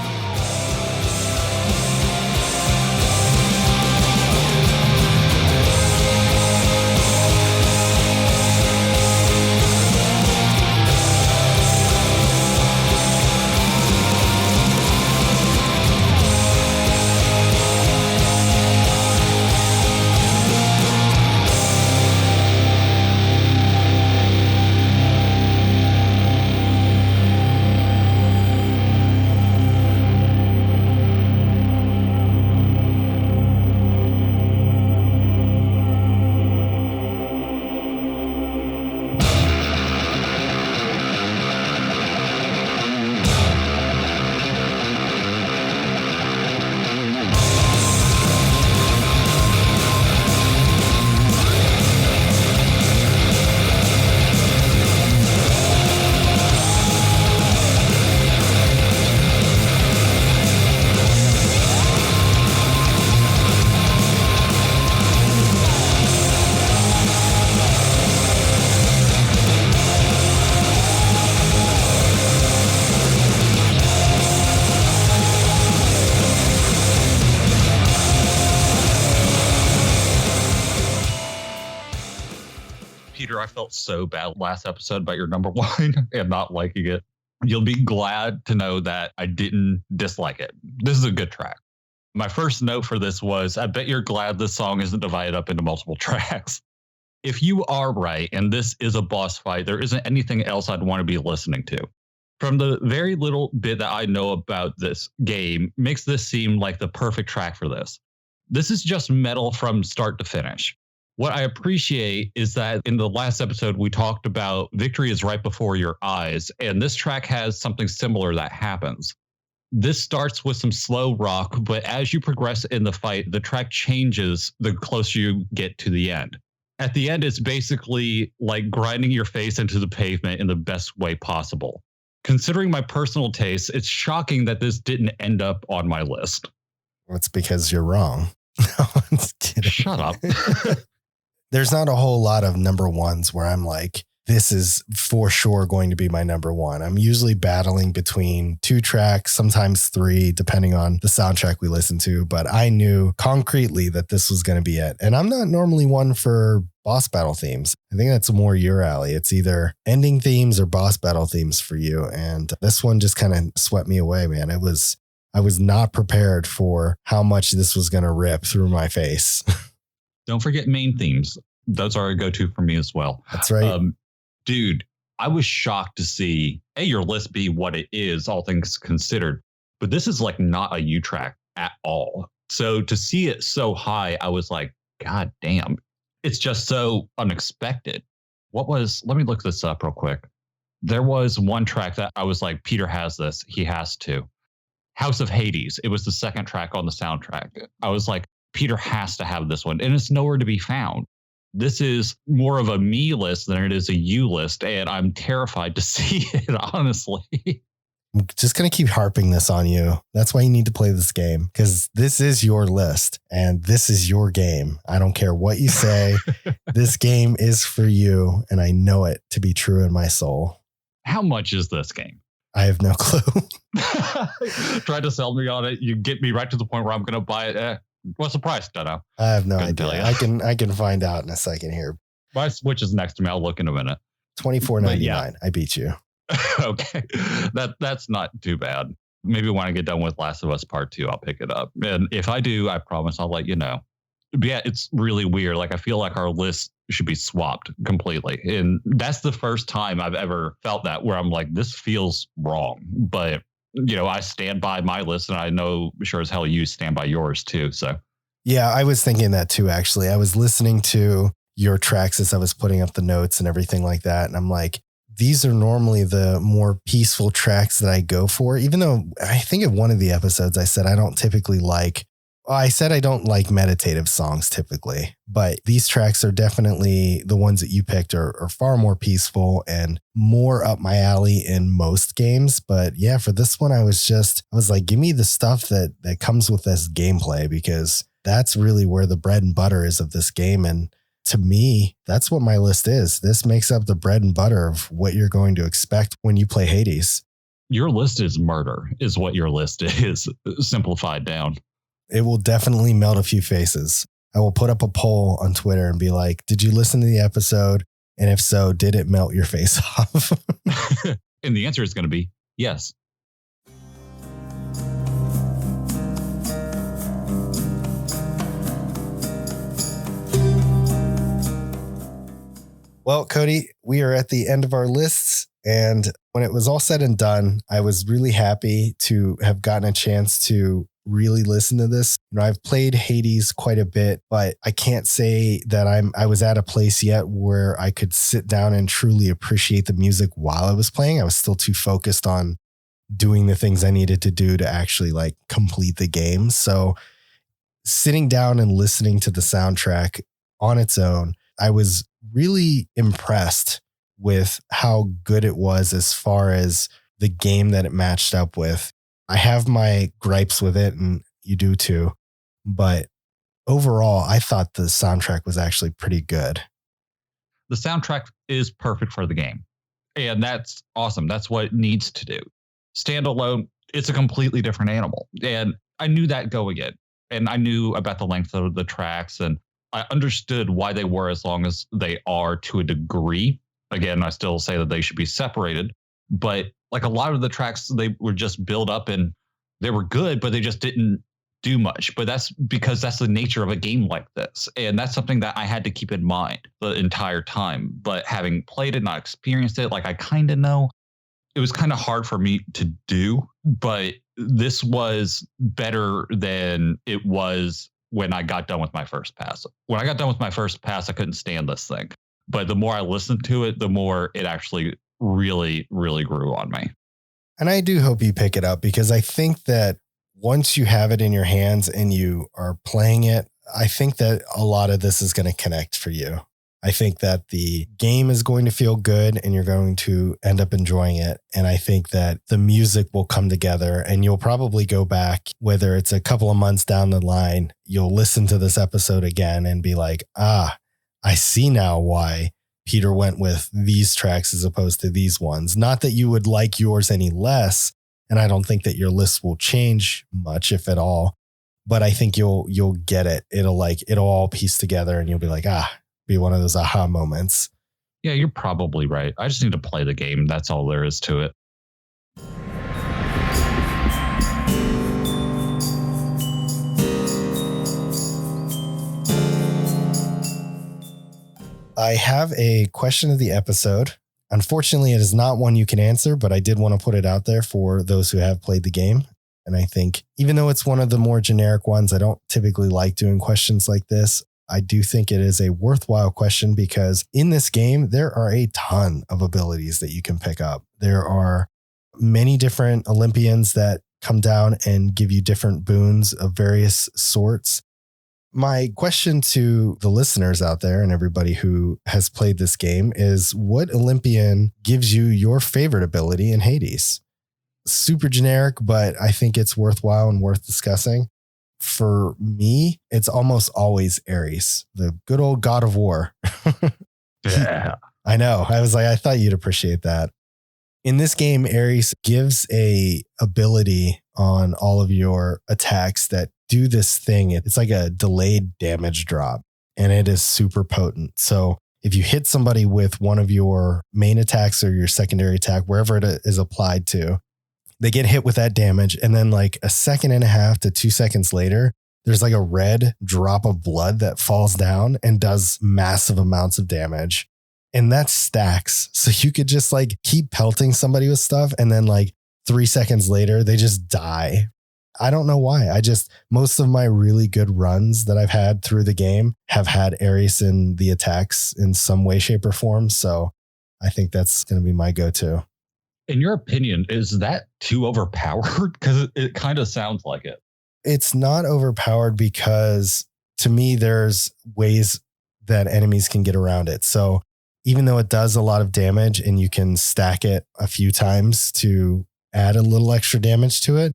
after I felt so bad last episode about your number one and not liking it, you'll be glad to know that I didn't dislike it. This is a good track. My first note for this was, I bet you're glad this song isn't divided up into multiple tracks. If you are right, and this is a boss fight, there isn't anything else I'd want to be listening to. From the very little bit that I know about this game, makes this seem like the perfect track for this. This is just metal from start to finish. What I appreciate is that in the last episode, we talked about victory is right before your eyes, and this track has something similar that happens. This starts with some slow rock, but as you progress in the fight, the track changes the closer you get to the end. At the end, it's basically like grinding your face into the pavement in the best way possible. Considering my personal taste, it's shocking that this didn't end up on my list. It's because you're wrong. No, I'm just kidding. Shut up. There's not a whole lot of number ones where I'm like, this is for sure going to be my number one. I'm usually battling between 2 tracks, sometimes 3, depending on the soundtrack we listen to. But I knew concretely that this was going to be it. And I'm not normally one for boss battle themes. I think that's more your alley. It's either ending themes or boss battle themes for you. And this one just kind of swept me away, man. I was not prepared for how much this was going to rip through my face. Don't forget main themes. Those are a go-to for me as well. That's right. Dude, I was shocked to see your list be what it is, all things considered. But this is like not a U track at all. So to see it so high, I was like, God damn. It's just so unexpected. Let me look this up real quick. There was one track that I was like, Peter has this. He has to. House of Hades. It was the second track on the soundtrack. I was like, Peter has to have this one. And it's nowhere to be found. This is more of a me list than it is a you list. And I'm terrified to see it, honestly. I'm just going to keep harping this on you. That's why you need to play this game, because this is your list and this is your game. I don't care what you say. This game is for you. And I know it to be true in my soul. How much is this game? I have no clue. Try to sell me on it. You get me right to the point where I'm going to buy it. What's the price? Don't know. I have no idea. I can find out in a second here. My Switch is next to me. I'll look in a minute. $24.99. Yeah. I beat you. Okay. That's not too bad. Maybe when I get done with Last of Us Part 2, I'll pick it up. And if I do, I promise I'll let you know. But yeah, it's really weird. Like, I feel like our list should be swapped completely. And that's the first time I've ever felt that, where I'm like, this feels wrong. But I stand by my list, and I know sure as hell you stand by yours too. So, yeah, I was thinking that too, actually. I was listening to your tracks as I was putting up the notes and everything like that. And I'm like, these are normally the more peaceful tracks that I go for, even though I think in one of the episodes I said I don't like meditative songs typically, but these tracks are definitely the ones that you picked are far more peaceful and more up my alley in most games. But yeah, for this one, I was like, give me the stuff that comes with this gameplay, because that's really where the bread and butter is of this game. And to me, that's what my list is. This makes up the bread and butter of what you're going to expect when you play Hades. Your list is murder, is what your list is, simplified down. It will definitely melt a few faces. I will put up a poll on Twitter and be like, did you listen to the episode? And if so, did it melt your face off? And the answer is going to be yes. Well, Cody, we are at the end of our lists. And when it was all said and done, I was really happy to have gotten a chance to really listen to this. I've played Hades quite a bit, but I can't say that I was at a place yet where I could sit down and truly appreciate the music while I was playing. I was still too focused on doing the things I needed to do to actually like complete the game. So sitting down and listening to the soundtrack on its own, I was really impressed with how good it was as far as the game that it matched up with. I have my gripes with it, and you do too. But overall, I thought the soundtrack was actually pretty good. The soundtrack is perfect for the game. And that's awesome. That's what it needs to do. Standalone, it's a completely different animal. And I knew that going in. And I knew about the length of the tracks. And I understood why they were as long as they are to a degree. Again, I still say that they should be separated, but like a lot of the tracks, they were just built up and they were good, but they just didn't do much. But that's because that's the nature of a game like this. And that's something that I had to keep in mind the entire time. But having played it, not experienced it, like I kind of know, it was kind of hard for me to do, but this was better than it was when I got done with my first pass. When I got done with my first pass, I couldn't stand this thing. But the more I listened to it, the more it actually really, really grew on me. And I do hope you pick it up, because I think that once you have it in your hands and you are playing it, I think that a lot of this is going to connect for you. I think that the game is going to feel good and you're going to end up enjoying it. And I think that the music will come together and you'll probably go back, whether it's a couple of months down the line, you'll listen to this episode again and be like, I see now why Peter went with these tracks as opposed to these ones. Not that you would like yours any less. And I don't think that your list will change much, if at all. But I think you'll get it. It'll all piece together and you'll be like, be one of those aha moments. Yeah, you're probably right. I just need to play the game. That's all there is to it. I have a question of the episode. Unfortunately, it is not one you can answer, but I did want to put it out there for those who have played the game. And I think even though it's one of the more generic ones, I don't typically like doing questions like this. I do think it is a worthwhile question, because in this game, there are a ton of abilities that you can pick up. There are many different Olympians that come down and give you different boons of various sorts. My question to the listeners out there and everybody who has played this game is, what Olympian gives you your favorite ability in Hades? Super generic, but I think it's worthwhile and worth discussing. For me, it's almost always Ares, the good old god of war. Yeah. I know. I thought you'd appreciate that. In this game, Ares gives a ability on all of your attacks that do this thing. It's like a delayed damage drop, and it is super potent. So if you hit somebody with one of your main attacks or your secondary attack, wherever it is applied to, they get hit with that damage. And then like a second and a half to 2 seconds later, there's like a red drop of blood that falls down and does massive amounts of damage. And that stacks. So you could just like keep pelting somebody with stuff. And then like 3 seconds later, they just die. I don't know why. Most of my really good runs that I've had through the game have had Ares in the attacks in some way, shape, or form. So I think that's going to be my go-to. In your opinion, is that too overpowered? Because it kind of sounds like it. It's not overpowered, because to me, there's ways that enemies can get around it. So even though it does a lot of damage and you can stack it a few times to add a little extra damage to it,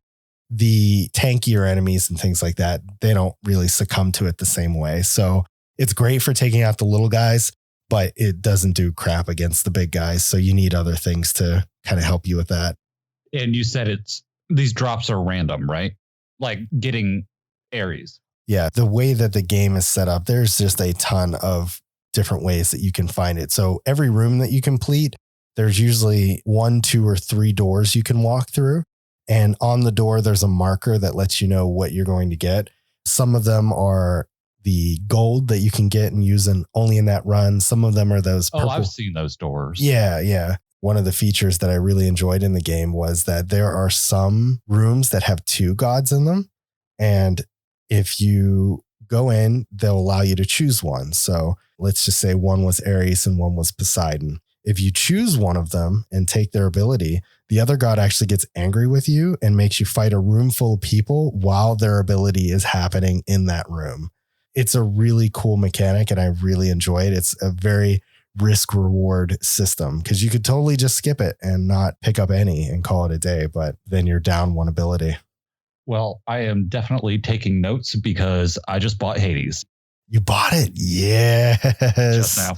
the tankier enemies and things like that, they don't really succumb to it the same way. So it's great for taking out the little guys, but it doesn't do crap against the big guys. So you need other things to kind of help you with that. And you said these drops are random, right? Like getting Ares. Yeah. The way that the game is set up, there's just a ton of different ways that you can find it. So every room that you complete, there's usually 1, 2, or 3 doors you can walk through. And on the door, there's a marker that lets you know what you're going to get. Some of them are the gold that you can get and use only in that run. Some of them are those purple. Oh, I've seen those doors. Yeah. One of the features that I really enjoyed in the game was that there are some rooms that have 2 gods in them. And if you go in, they'll allow you to choose one. So let's just say one was Ares and one was Poseidon. If you choose one of them and take their ability, the other god actually gets angry with you and makes you fight a room full of people while their ability is happening in that room. It's a really cool mechanic and I really enjoy it. It's a very risk reward system, because you could totally just skip it and not pick up any and call it a day, but then you're down one ability. Well, I am definitely taking notes because I just bought Hades. You bought it? Yes. Just now.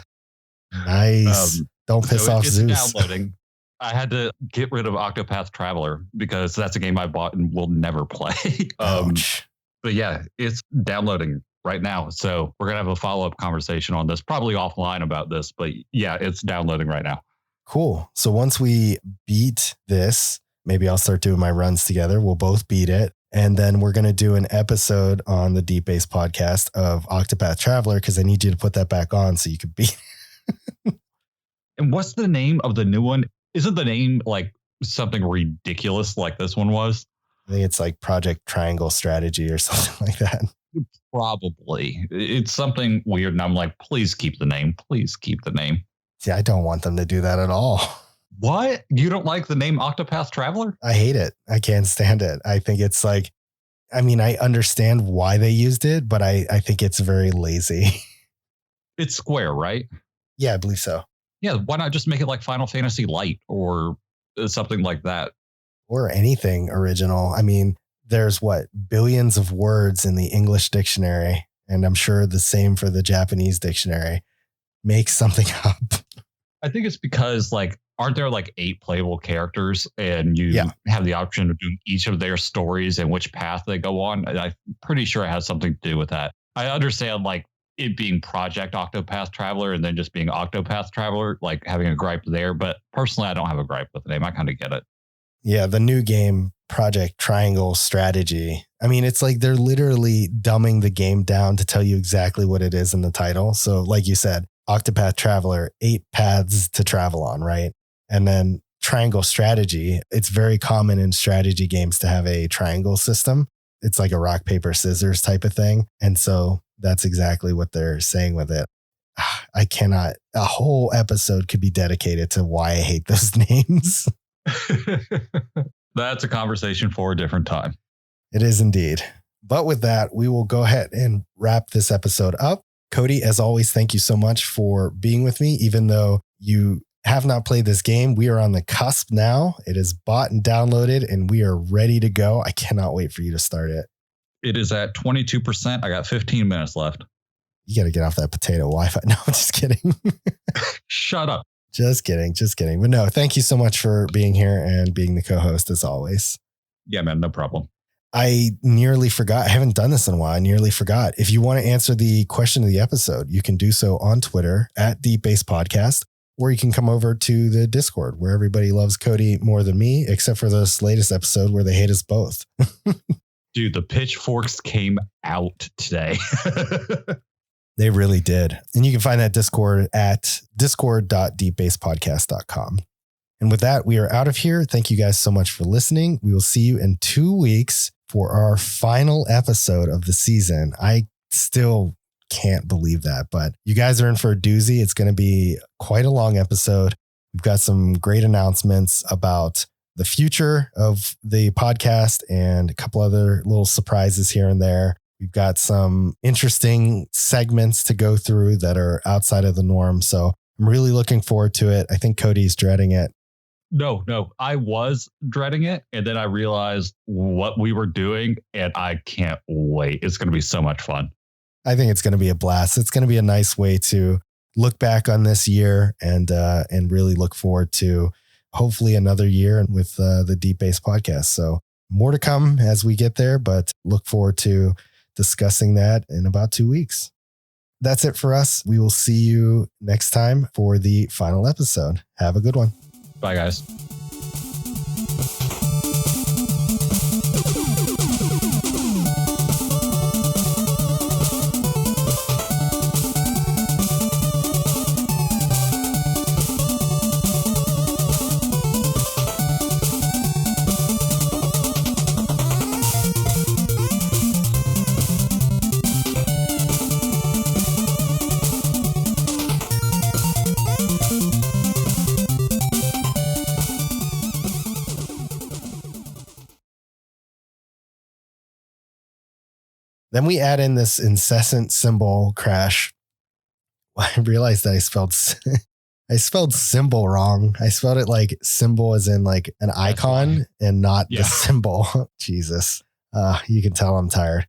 Nice. Don't piss off Zeus. Downloading. I had to get rid of Octopath Traveler because that's a game I bought and will never play. Ouch. But yeah, it's downloading right now. So we're going to have a follow-up conversation on this, probably offline about this. But yeah, it's downloading right now. Cool. So once we beat this, maybe I'll start doing my runs together. We'll both beat it. And then we're going to do an episode on the Deep Base podcast of Octopath Traveler, because I need you to put that back on so you can beat it. And what's the name of the new one? Isn't the name like something ridiculous like this one was? I think it's like Project Triangle Strategy or something like that. Probably. It's something weird. And I'm like, please keep the name. Please keep the name. See, I don't want them to do that at all. What? You don't like the name Octopath Traveler? I hate it. I can't stand it. I think it's like, I mean, I understand why they used it, but I think it's very lazy. It's Square, right? Yeah, I believe so. Yeah, why not just make it like Final Fantasy Light or something like that? Or anything original. I mean, there's billions of words in the English dictionary, and I'm sure the same for the Japanese dictionary. Make something up. I think it's because aren't there 8 playable characters, and you have the option of doing each of their stories and which path they go on? I'm pretty sure it has something to do with that. I understand it being Project Octopath Traveler and then just being Octopath Traveler, having a gripe there. But personally, I don't have a gripe with the name. I kind of get it. Yeah, the new game, Project Triangle Strategy. I mean, it's like they're literally dumbing the game down to tell you exactly what it is in the title. So like you said, Octopath Traveler, 8 paths to travel on, right? And then Triangle Strategy. It's very common in strategy games to have a triangle system. It's like a rock, paper, scissors type of thing. And so that's exactly what they're saying with it. I cannot, a whole episode could be dedicated to why I hate those names. That's a conversation for a different time. It is indeed. But with that, we will go ahead and wrap this episode up. Cody, as always, thank you so much for being with me. Even though you have not played this game, we are on the cusp now. It is bought and downloaded, and we are ready to go. I cannot wait for you to start it. It is at 22%. I got 15 minutes left. You got to get off that potato Wi-Fi. No, I'm just kidding. Shut up. Just kidding. But no, thank you so much for being here and being the co-host as always. Yeah, man, no problem. I nearly forgot. I haven't done this in a while. I nearly forgot. If you want to answer the question of the episode, you can do so on Twitter at Deep Base Podcast, or you can come over to the Discord where everybody loves Cody more than me, except for this latest episode where they hate us both. Dude, the pitchforks came out today. They really did. And you can find that Discord at discord.deepbasepodcast.com. And with that, we are out of here. Thank you guys so much for listening. We will see you in 2 weeks for our final episode of the season. I still can't believe that, but you guys are in for a doozy. It's going to be quite a long episode. We've got some great announcements about the future of the podcast and a couple other little surprises here and there. We've got some interesting segments to go through that are outside of the norm. So I'm really looking forward to it. I think Cody's dreading it. No, I was dreading it. And then I realized what we were doing, and I can't wait. It's going to be so much fun. I think it's going to be a blast. It's going to be a nice way to look back on this year and really look forward to hopefully another year with the Deep Base podcast. So more to come as we get there, but look forward to discussing that in about 2 weeks. That's it for us. We will see you next time for the final episode. Have a good one. Bye, guys. Then we add in this incessant symbol crash. I realized that I spelled symbol wrong. I spelled it like symbol as in like an icon and not the symbol. Jesus. You can tell I'm tired.